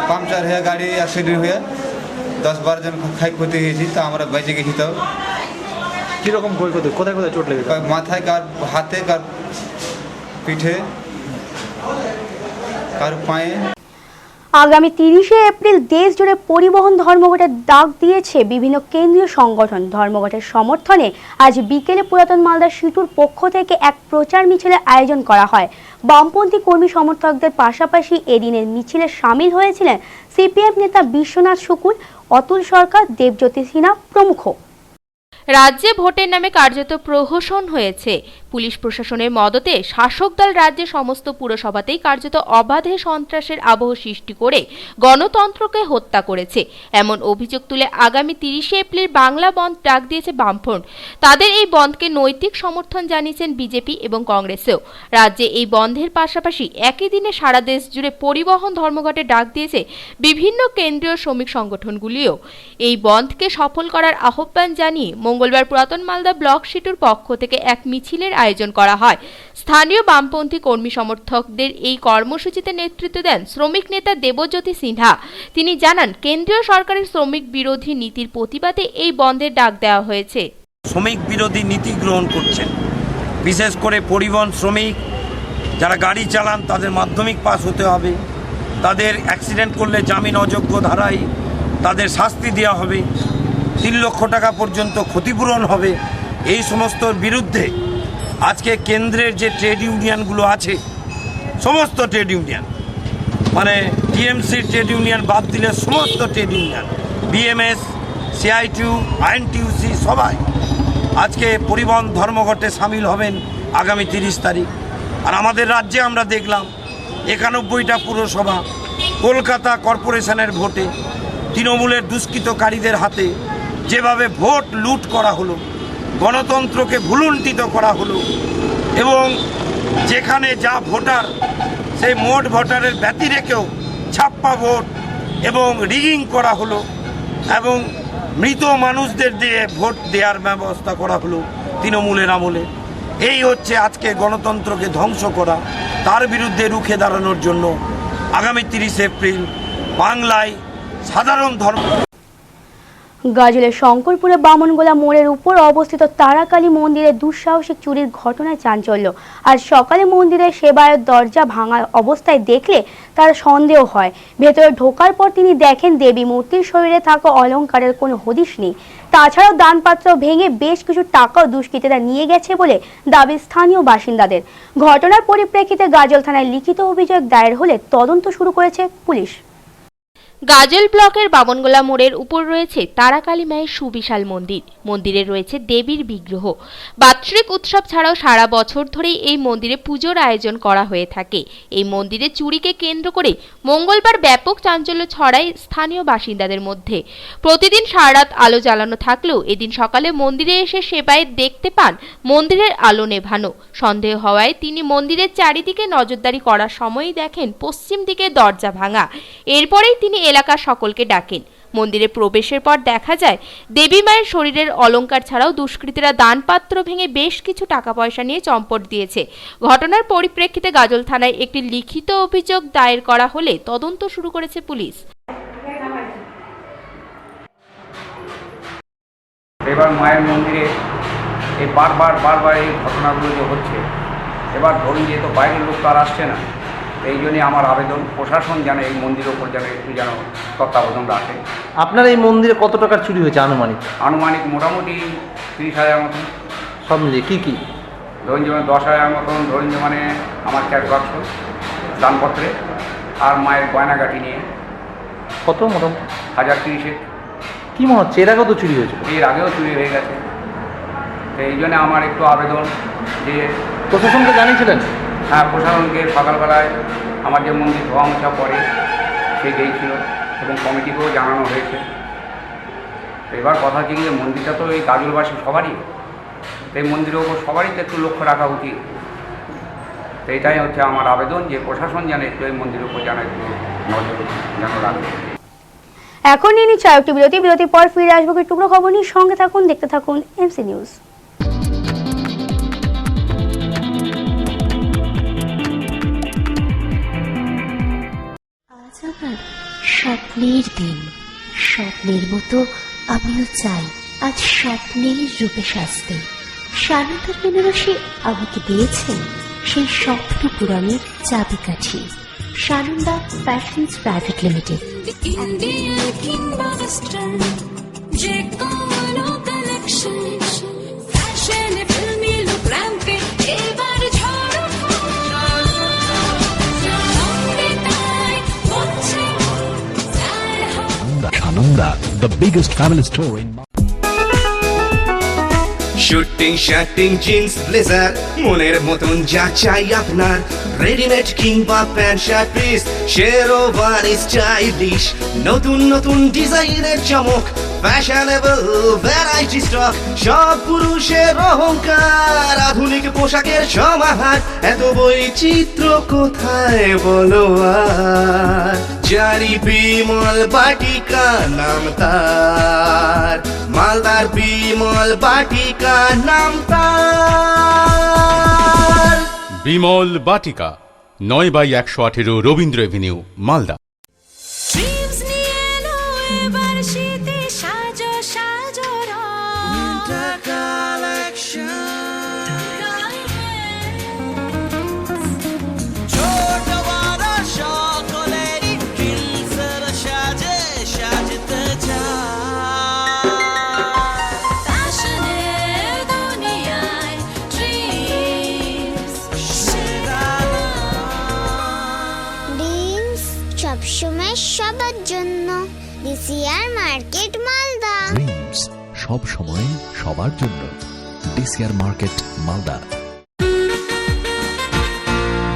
Speaker 25: পাংচার হয়ে গাড়ি অ্যাক্সিডেন্ট হয়ে 10-12 জন ক্ষয়ক্ষতি হয়েছি। তা আমরা বেঁচে গেছি। তো
Speaker 22: কীরকম ক্ষয়ক্ষতি? কোথায় কোথায় চোট লেগেছে?
Speaker 20: মাথায়, কার হাতে, কার পিঠে, কার পায়ে।
Speaker 1: আগামী 30শে এপ্রিল দেশ জুড়ে পরিবহন ধর্মঘটের ডাক দিয়েছে বিভিন্ন কেন্দ্রীয় সংগঠন। ধর্মঘটের সমর্থনে আজ বিকেলে পুরাতন মালদার সিটুর পক্ষ থেকে এক প্রচার মিছিলের আয়োজন করা হয়। বামপন্থী কর্মী সমর্থকদের পাশাপাশি এদিনের মিছিলে সামিল হয়েছিলেন সিপিএম নেতা বিশ্বনাথ শুকুল, অতুল সরকার, দেবজ্যোতি সিনহা প্রমুখ।
Speaker 16: রাজ্যে ভোটের নামে কার্যত প্রহসন হয়েছে। পুলিশ প্রশাসনের মদতে শাসক দল রাজ্যের সমস্ত পুরসভাতেই কার্যত অবাধে সন্ত্রাসের আবহ সৃষ্টি করে গণতন্ত্রকে হত্যা করেছে। এমন অভিযোগ তুলে আগামী 30শে এপ্রিল বাংলা বন্ধ ডাক দিয়েছে বামফ্রন্ট। তাদের এই বন্ধকে নৈতিক সমর্থন জানিয়েছেন বিজেপি এবং কংগ্রেসেও। রাজ্যে এই বন্ধের পাশাপাশি একই দিনে সারা দেশ জুড়ে পরিবহন ধর্মঘটের ডাক দিয়েছে বিভিন্ন কেন্দ্রীয় শ্রমিক সংগঠনগুলিও। এই বন্ধকে সফল করার আহ্বান জানিয়ে মঙ্গলবার পুরাতন মালদা ব্লক সিটুর পক্ষ থেকে এক মিছিলের আয়োজন করা হয়। স্থানীয় বামপন্থী কর্মী সমর্থকদের এই কর্মসূচিতে নেতৃত্ব দেন শ্রমিক নেতা দেবজ্যোতি সিনহা। তিনি জানান, কেন্দ্রীয় সরকারের শ্রমিক বিরোধী নীতির প্রতিবাদে এই বন্ধের ডাক দেওয়া হয়েছে।
Speaker 26: শ্রমিক বিরোধী নীতি গ্রহণ করছেন, বিশেষ করে পরিবহন শ্রমিক যারা গাড়ি চালান তাদের মাধ্যমিক পাস হতে হবে, তাদের অ্যাক্সিডেন্ট করলে জামিন অযোগ্য ধারায় তাদের শাস্তি দেওয়া হবে, 3 লক্ষ টাকা পর্যন্ত ক্ষতিপূরণ হবে। এই সমস্তর বিরুদ্ধে আজকে কেন্দ্রের যে ট্রেড ইউনিয়নগুলো আছে, সমস্ত ট্রেড ইউনিয়ন, মানে টিএমসি ট্রেড ইউনিয়ন বাদ দিলে সমস্ত trade union, BMS, CITU, INTUC সবাই আজকে পরিবহন ধর্মঘটে সামিল হবেন আগামী 30 তারিখ। আর আমাদের রাজ্যে আমরা দেখলাম 91টা পুরসভা কলকাতা কর্পোরেশনের ভোটে তৃণমূলের দুষ্কৃতকারীদের হাতে যেভাবে ভোট লুট করা হলো, গণতন্ত্রকে ভুলুণ্ঠিত করা হলো এবং যেখানে যা ভোটার সেই মোট ভোটারের ব্যতি রেখেও ছাপ্পা ভোট এবং রিগিং করা হলো এবং মৃত মানুষদের দিয়ে ভোট দেওয়ার ব্যবস্থা করা হলো তৃণমূলের আমলে। এই হচ্ছে আজকে গণতন্ত্রকে ধ্বংস করা। তার বিরুদ্ধে রুখে দাঁড়ানোর জন্য আগামী 30 এপ্রিল বাংলায় সাধারণ ধর্ম।
Speaker 1: গাজলের শঙ্করপুরে বামনগোলা মোড়ের উপর অবস্থিত তারাকালী মন্দিরে দুঃসাহসিক চুরির ঘটনায় চাঞ্চল্য। আজ সকালে মন্দিরের সেবায়ত দরজা ভাঙা অবস্থায় দেখলে তার সন্দেহ হয়। ভেতরে ঢোকার পর তিনি দেখেন দেবী মূর্তির শরীরে থাকা অলংকারের কোনো হদিশ নেই। তাছাড়াও দানপাত্র ভেঙে বেশ কিছু টাকাও দুষ্কৃতীরা নিয়ে গেছে বলে দাবি স্থানীয় বাসিন্দাদের। ঘটনার পরিপ্রেক্ষিতে গাজল থানায় লিখিত অভিযোগ দায়ের হলে তদন্ত শুরু করেছে পুলিশ।
Speaker 16: গাজল ব্লকের বামনগোলা মোড়ের উপর রয়েছে তারাকালী মায়ের সুবিশাল মন্দির। মন্দিরে রয়েছে দেবীর বিগ্রহ। বাৎসরিক উৎসব ছাড়াও সারা বছর ধরেই এই মন্দিরে পুজোর আয়োজন করা হয়ে থাকে। এই মন্দিরে চুরিকে কেন্দ্র করে মঙ্গলবার ব্যাপক চাঞ্চল্য ছড়ায় স্থানীয় বাসিন্দাদের মধ্যে। প্রতিদিন সারারাত আলো জ্বালানো থাকলেও এদিন সকালে মন্দিরে এসে সেবায়েত দেখতে পান মন্দিরের আলো নেভানো। সন্দেহ হওয়ায় তিনি মন্দিরের চারিদিকে নজরদারি করার সময়ই দেখেন পশ্চিম দিকে দরজা ভাঙা। এরপরেই তিনি এলাকার সকলকে ডাকেন। মন্দিরে প্রবেশের পর দেখা যায় দেবী মায়ের শরীরের অলংকার ছাড়াও দুষ্কৃতীরা দানপাত্র ভেঙে বেশ কিছু টাকা পয়সা নিয়ে চম্পট দিয়েছে। ঘটনার পরিপ্রেক্ষিতে গাজল থানায় একটি লিখিত অভিযোগ দায়ের করা হলে তদন্ত শুরু করেছে পুলিশ।
Speaker 3: এবার মায়ের মন্দিরে এই বারবার এই ঘটনাগুলো যে হচ্ছে, এবার ধরুন যে তো বাইরের লোক তো আর আসছে না, এই জন্যই আমার আবেদন প্রশাসন যেন এই মন্দিরের ওপর যেন একটু যেন তত্ত্বাবধান রাখে।
Speaker 22: আপনার এই মন্দিরে কত টাকার চুরি হয়েছে আনুমানিক?
Speaker 3: আনুমানিক মোটামুটি 30,000 মতন।
Speaker 22: সব মিলিয়ে কী কী?
Speaker 3: ধরুন যেমন 10,000 মতন, ধরুন যে মানে আমার ক্যাশ বাক্স দানপত্রে আর মায়ের গয়নাগাটি নিয়ে।
Speaker 22: কত মোটামুটি?
Speaker 3: 1,030।
Speaker 22: কী মনে হচ্ছে এর আগেও তো চুরি হয়েছে?
Speaker 3: এর আগেও চুরি হয়ে গেছে। তো এই জন্য আমার একটু আবেদন যে
Speaker 22: প্রশাসনকে জানিয়েছিলেন?
Speaker 3: হ্যাঁ, প্রশাসনকে সকালবেলায় আমার যে মন্দির ধোয়া মোছা পড়ে সে গিয়েছিল এবং কমিটিকেও জানানো হয়েছে। তো এবার কথা হচ্ছে যে মন্দিরটা তো এই গাজলবাসী সবারই, তো এই মন্দিরের ওপর সবারই তো একটু লক্ষ্য রাখা উচিত। তো এটাই হচ্ছে আমার আবেদন যে প্রশাসন যেন একটু এই মন্দিরের উপর যেন একটু নজর যেন রাখে।
Speaker 1: এখন নিয়ে নিচ্ছে আরেকটি বিরতি। বিরতির পর ফিরে আসবো টুকরো খবর নিয়ে। সঙ্গে থাকুন, দেখতে থাকুন এমসি নিউজ।
Speaker 21: আজ আমার স্বপ্নের দিন, স্বপ্নের মতো আমিও চাই আজ স্বপ্নের রূপে সাজতে। সানন্দার বেনারসি আমাকে দিয়েছেন সেই স্বপ্ন পূরণের চাবিকাঠি। Sananda fashions private limited.
Speaker 15: Sananda, the biggest family store in
Speaker 7: shooting shirting jeans blazer মনের মতন যা চাই আপনার, রেডিমেড কিংবা pant shirt piece, sherwani stylish, নতুন নতুন ডিজাইনের চমক, ফ্যাশনেবল ভ্যারাইটি স্টক, সব পুরুষের অহংকার, আধুনিক পোশাকের সমাহার, এত বৈচিত্র্য কোথায় বলো আর, জারি বিমল বাটিকা নাম তার, মালদার বিমল বাটিকা নাম তার।
Speaker 12: বিমল বাটিকা 9/118 রবীন্দ্র এভিনিউ, মালদা।
Speaker 21: সবসময় সবার জন্য, ডিসিআর মার্কেট, মালদা।
Speaker 4: ড্রিমস সব সময় সবার জন্য, ডিসিআর মার্কেট, মালদা।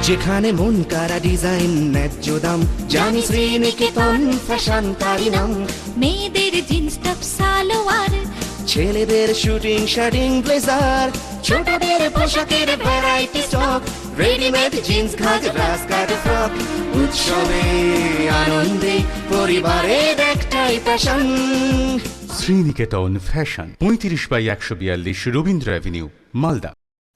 Speaker 7: যেখানে মন কারা ডিজাইন ন্যায্য দাম, জানি শ্রীনিকেতন ফ্যাশন তারি নাম।
Speaker 21: মেয়েদের জিন্স টপ সালোয়ার,
Speaker 7: ছেলেদের শুটিং শার্টিং ব্লেজার, ছোটদের পোশাকের ভ্যারাইটি স্টক, রেডিমেড জিন্স ঘাগরা স্কার্ট ফ্রক, উৎসবে আনন্দে পরিবারের একটাই passion.
Speaker 12: Sriniketan fashion 35/142 Rabindra avenue, Malda.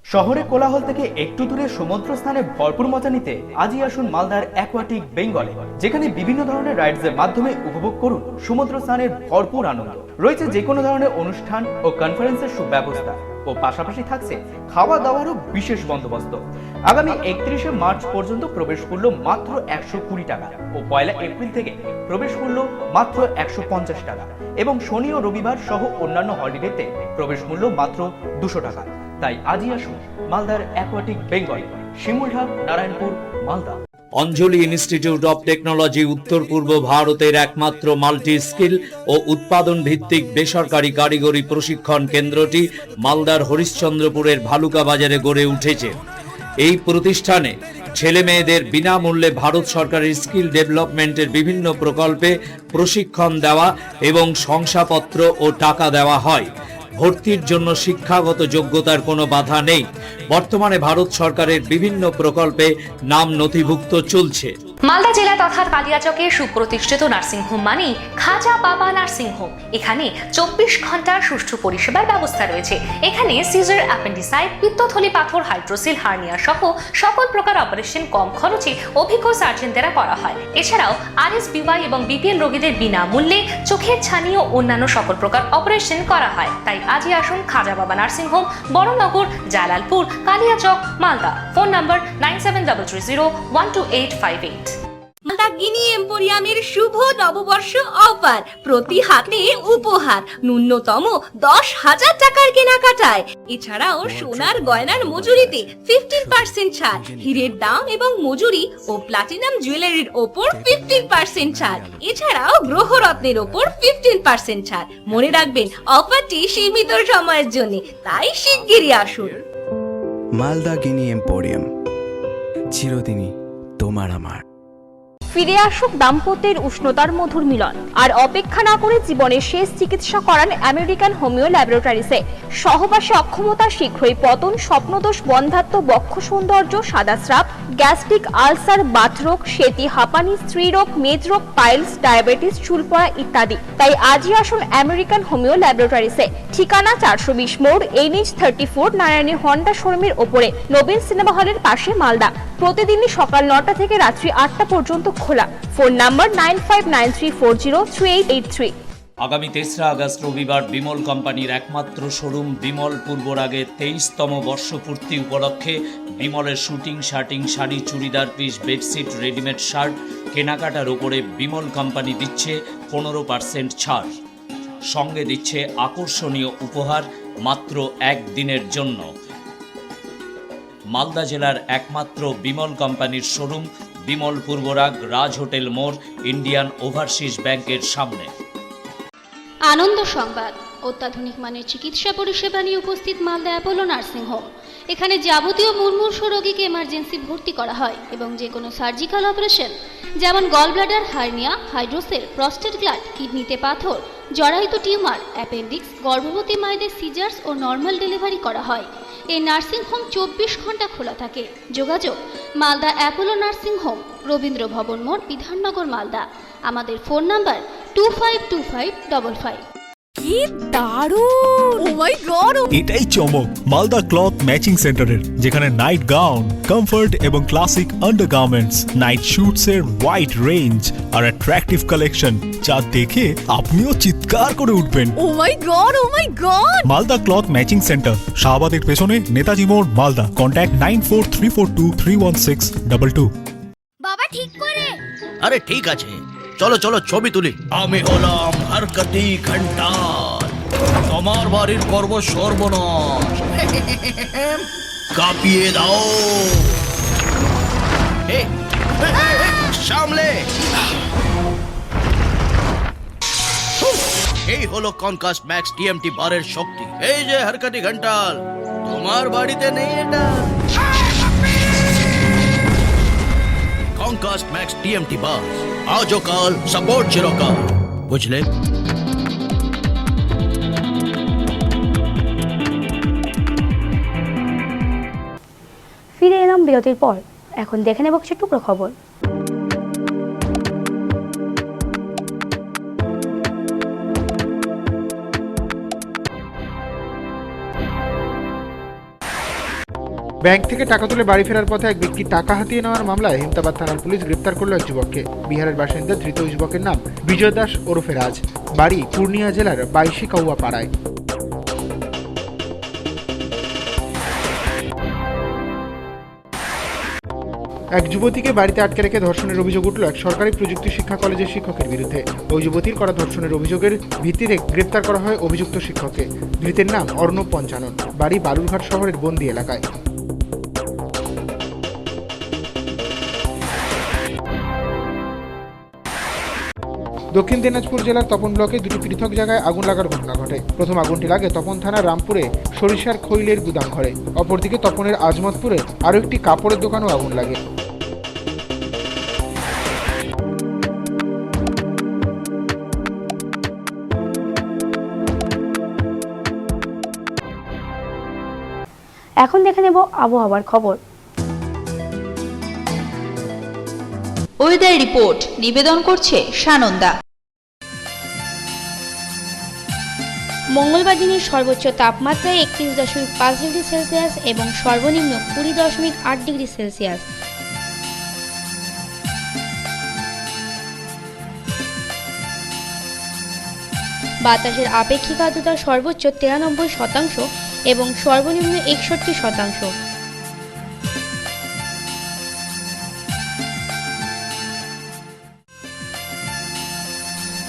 Speaker 5: শহরে কোলাহল থেকে একটু দূরে সমুদ্র স্থানে ভরপুর মজা নিতে আজই আসুন মালদার অ্যাকোয়াটিক বেঙ্গলে, যেখানে বিভিন্ন ধরনের রাইডসের মাধ্যমে উপভোগ করুন সমুদ্র স্থানের ভরপুর আনন্দ। রয়েছে যে কোনো ধরনের অনুষ্ঠান ও কনফারেন্সের সুব্যবস্থা ও পাশাপাশি থাকছে খাওয়া দাওয়ারও বিশেষ বন্দোবস্ত। আগামী 31শে মার্চ পর্যন্ত প্রবেশ মূল্য মাত্র 120 টাকা ও 1 এপ্রিল থেকে প্রবেশ মূল্য মাত্র 150 টাকা এবং শনি ও রবিবার সহ অন্যান্য হলিডেতে প্রবেশ মূল্য মাত্র 200 টাকা। তাই আজই আসুন মালদার aquatic Bengal, Shimulhat, Narayanpur, Malda.
Speaker 14: Anjali institute of technology উত্তর পূর্ব ভারতের একমাত্র মাল্টি স্কিল ও উৎপাদন ভিত্তিক বেসরকারি কারিগরি প্রশিক্ষণ কেন্দ্রটি মালদার হরিশ্চন্দ্রপুরের ভালুকা বাজারে গড়ে উঠেছে। এই প্রতিষ্ঠানে ছেলে মেয়েদের বিনামূল্যে ভারত সরকারের স্কিল ডেভেলপমেন্টের বিভিন্ন প্রকল্পে প্রশিক্ষণ দেওয়া এবং শংসাপত্র ও টাকা দেওয়া হয়। ভর্তির জন্য শিক্ষাগত যোগ্যতার কোনো বাধা নেই। বর্তমানে ভারত সরকারের বিভিন্ন প্রকল্পে নাম নথিভুক্ত চলছে।
Speaker 8: মালদা জেলা তথা কালিয়াচকে সুপ্রতিষ্ঠিত নার্সিংহোম মানেই খাজা বাবা নার্সিংহোম। এখানে 24 ঘন্টার সুষ্ঠু পরিষেবার ব্যবস্থা রয়েছে। এখানে সিজার, অ্যাপেন্ডিসাইট, পিত্তথলি পাথর, হাইড্রোসিল, হার্নিয়া সহ সকল প্রকার অপারেশন কম খরচে অভিজ্ঞ সার্জন দ্বারা করা হয়। এছাড়াও RSBY এবং BPL রোগীদের বিনামূল্যে চোখের ছানি ও অন্যান্য সকল প্রকার অপারেশন করা হয়। তাই আজই আসুন Khaja Baba nursing home, Baranagar, Jalalpur, Kaliachak, Malda. Phone number 9733012858।
Speaker 18: Malda গিনি এম্পোরিয়ামের শুভ নববর্ষ অফার, প্রতি হাতে উপহার, ন্যূনতম 10,000 টাকার কেনাকাটায়। এছাড়াও সোনার গয়নার মজুরিতে 15% ছাড়, হীরের দাম এবং মজুরি ও প্লাটিনাম জুয়েলারির ওপর 15% ছাড়। এছাড়াও গ্রহরত্নের ওপর 15% ছাড়। মনে রাখবেন, অফারটি সীমিত সময়ের জন্য, তাই শিগগিরই আসুন।
Speaker 7: মালদা গিনি এম্পোরিয়াম, চিরদিনই তোমার আমার।
Speaker 23: ফিরে আসুক দাম্পত্যের উষ্ণতার মধুর মিলন, আর অপেক্ষা না করে জীবনের শেষ চিকিৎসা করান আমেরিকান হোমিও ল্যাবরেটরিসে। সহবাসে অক্ষমতা, শীঘ্রই পতন, স্বপ্নদোষ, বন্ধ্যাত্ব, বক্ষ সৌন্দর্য, সাদা স্রাব, গ্যাস্ট্রিক আলসার, বাতরোগ, সেতি, হাঁপানি, স্ত্রীরোগ, মেদরোগ, পাইলস, ডায়াবেটিস, চুল পড়া ইত্যাদি। তাই আজই আসুন আমেরিকান হোমিও ল্যাবরেটরিসে। ঠিকানা 420 মোড়, NH34, নারায়ণী হন্ডা শোরুমের ওপরে, নবীন সিনেমা হলের পাশে, মালদা। প্রতিদিনই সকাল 9টা থেকে রাত্রি 8টা পর্যন্ত খোলা। Phone number 9593403883।
Speaker 14: আগামী 3রা আগস্ট রবিবার বিমল কোম্পানির একমাত্র শোরুম বিমল পূর্বরাগের 23তম বর্ষপূর্তি উপলক্ষে বিমলের shooting, shirting, sari, churidar piece, bedsheet, readymade shirt কেনাকাটার উপরে বিমল কোম্পানি দিচ্ছে 15% ছাড়। সঙ্গে দিচ্ছে আকর্ষণীয় উপহার মাত্র একদিনের জন্য। মালদা জেলার একমাত্র বিমল কোম্পানির শোরুম বিমল পূর্বরাগ, রাজ হোটেল মোড়, ইন্ডিয়ান ওভারসিজ ব্যাংকের সামনে।
Speaker 2: আনন্দ সংবাদ, অত্যাধুনিক মানের চিকিৎসা পরিষেবা নিয়ে উপস্থিত মালদা অ্যাপোলো নার্সিংহোম। এখানে যাবতীয় মুমূর্ষ রোগীকে এমার্জেন্সি ভর্তি করা হয় এবং যে কোনো সার্জিক্যাল অপারেশন যেমন gallbladder, hernia, hydrocele, prostate gland, কিডনিতে পাথর, জরায়ুতে টিউমার, অ্যাপেন্ডিক্স, গর্ভবতী মায়েদের সিজার্স ও নর্মাল ডেলিভারি করা হয়। এই নার্সিংহোম 24 ঘন্টা খোলা থাকে। যোগাযোগ মালদা অ্যাপোলো নার্সিংহোম, রবীন্দ্র ভবন মোড়, বিধাননগর, মালদা। আমাদের ফোন নাম্বার 252555।
Speaker 17: কি দারুণ! Oh my god!
Speaker 15: এটাই চমক মালদা ক্লথ ম্যাচিং সেন্টারের, যেখানে নাইট গাউন, কমফর্ট এবং ক্লাসিক আন্ডারগার্মেন্টস, নাইট শুটস এর ওয়াইড রেঞ্জ আর অ্যাট্রাকটিভ কালেকশন, যা দেখে আপনিও চিৎকার করে উঠবেন।
Speaker 17: Oh my god! Oh my god!
Speaker 15: Malda cloth matching centre, শাহবাদের পেছনে, নেতাজি মোড়, মালদা। কন্ট্যাক্ট 9434231622।
Speaker 21: বাবা ঠিক করে।
Speaker 9: আরে ঠিক আছে, চলো চলো ছবি তুলি। আমি হলাম হারকাতি ঘন্টাল, তোমার বাড়ির করব সর্বনাশ। কাঁপিয়ে দাও। সামলে। এই হলো কনকাস্ট ম্যাক্স TMT বারের শক্তি। এই যে হারকাতি ঘন্টাল, তোমার বাড়িতে নেই এটা? কনকাস্ট ম্যাক্স TMT বার, আজও কাল, সাপোর্ট চিরকাল, বুঝলে?
Speaker 1: বিরতির পর এখন দেখে নেব কিছু টুকরো খবর।
Speaker 6: ব্যাংক থেকে টাকা তুলে বাড়ি ফেরার পথে এক ব্যক্তি টাকা হাতিয়ে নেওয়ার মামলায় হেমতাবাদ থানার পুলিশ গ্রেপ্তার করল এক যুবককে। বিহারের বাসিন্দা ধৃত যুবকের নাম বিজয় দাস ওরফে রাজ, বাড়ি পূর্ণিয়া জেলার বাইশি কাউয়া পাড়ায়। এক যুবতীকে বাড়িতে আটকে রেখে ধর্ষণের অভিযোগ উঠল এক সরকারি প্রযুক্তি শিক্ষা কলেজের শিক্ষকের বিরুদ্ধে। ওই যুবতীর করা ধর্ষণের অভিযোগের ভিত্তিতে গ্রেপ্তার করা হয় অভিযুক্ত শিক্ষককে। ধৃতের নাম অর্ণব পঞ্চানন, বাড়ি বালুরঘাট শহরের বন্দি এলাকায়। দক্ষিণ দিনাজপুর জেলার তপন ব্লকে দুটি পৃথক জায়গায় আগুন লাগার ঘটনা ঘটে। প্রথম আগুনটি লাগে তপন থানার রামপুরে সরিষার খৈলের গুদাম ঘরে। অপরদিকে তপনের আজমতপুরে আরও একটি কাপড়ের দোকানেও আগুন লাগে।
Speaker 1: এখন দেখে নেব আবহাওয়ার খবর।
Speaker 10: ওয়েদার রিপোর্ট নিবেদন করছে সানন্দা।
Speaker 1: মঙ্গলবার দিনের সর্বোচ্চ তাপমাত্রা 31.5 ডিগ্রি সেলসিয়াস এবং সর্বনিম্ন 20.8 ডিগ্রি সেলসিয়াস। বাতাসের আপেক্ষিক আর্দ্রতা সর্বোচ্চ 93% এবং সর্বনিম্ন 61%।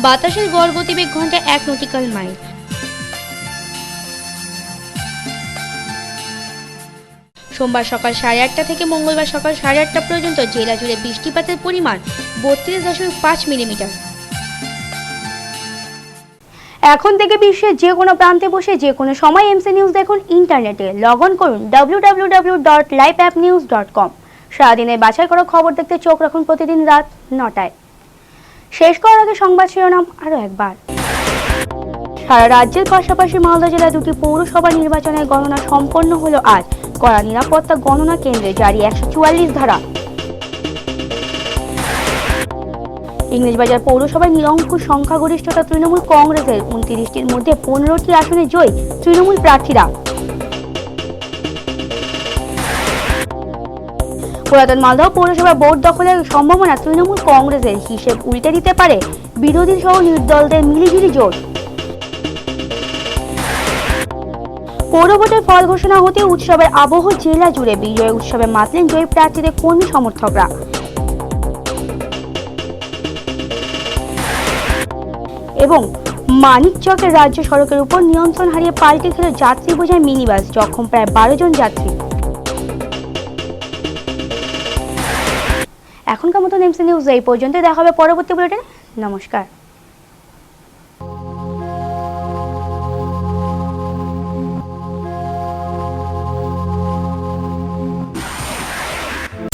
Speaker 1: বাতাসের গড় গতিবেগ ঘন্টায় 1 নটিক্যাল মাইল। সোমবার সকাল 8:30 থেকে মঙ্গলবার সকাল 8:30 পর্যন্ত জেলা জুড়ে বৃষ্টিপাতের পরিমাণ 32.5 মিলিমিটার। এখন থেকে বিশ্বের যে কোনো প্রান্তে বসে যে কোনো সময় এমসি নিউজ দেখুন ইন্টারনেটে। লগ অন করুন www.liveappnews.com। সারাদিনের বাছাই করা খবর দেখতে চোখ রাখুন প্রতিদিন রাত 9টায়। শেষ করার আগে সংবাদ শিরোনাম আরও একবার। সারা রাজ্যের পাশাপাশি মালদা জেলায় দুটি পৌরসভা নির্বাচনের গণনা সম্পন্ন হলো আজ। কড়া নিরাপত্তা গণনা কেন্দ্রে জারি 144 ধারা। ইংরেজবাজার পৌরসভায় নিরঙ্কুশ সংখ্যাগরিষ্ঠতা তৃণমূল কংগ্রেসের 29টির মধ্যে 15টি আসনে জয়ী তৃণমূল প্রার্থীরা। পুরাতন মালদহ পৌরসভা বোর্ড দখলের সম্ভাবনা তৃণমূল কংগ্রেসের, হিসেব উল্টে দিতে পারে বিরোধী সহ নির্দলদের মিলিঝুলি জোট। পৌর ভোটের ফল ঘোষণা হতে উৎসবের আবহ জেলা জুড়ে। বিজয় উৎসবে মাতলেন জয়ী প্রার্থীদের কর্মী সমর্থকরা। এবং মানিকচকের রাজ্য সড়কের উপর নিয়ন্ত্রণ হারিয়ে পাল্টে খেল যাত্রী বোঝাই মিনি বাস, জখম প্রায় 12 জন যাত্রী। এখনকার মতো এমসি নিউজ এই পর্যন্ত, দেখা হবে পরবর্তী বুলেটিনে। নমস্কার।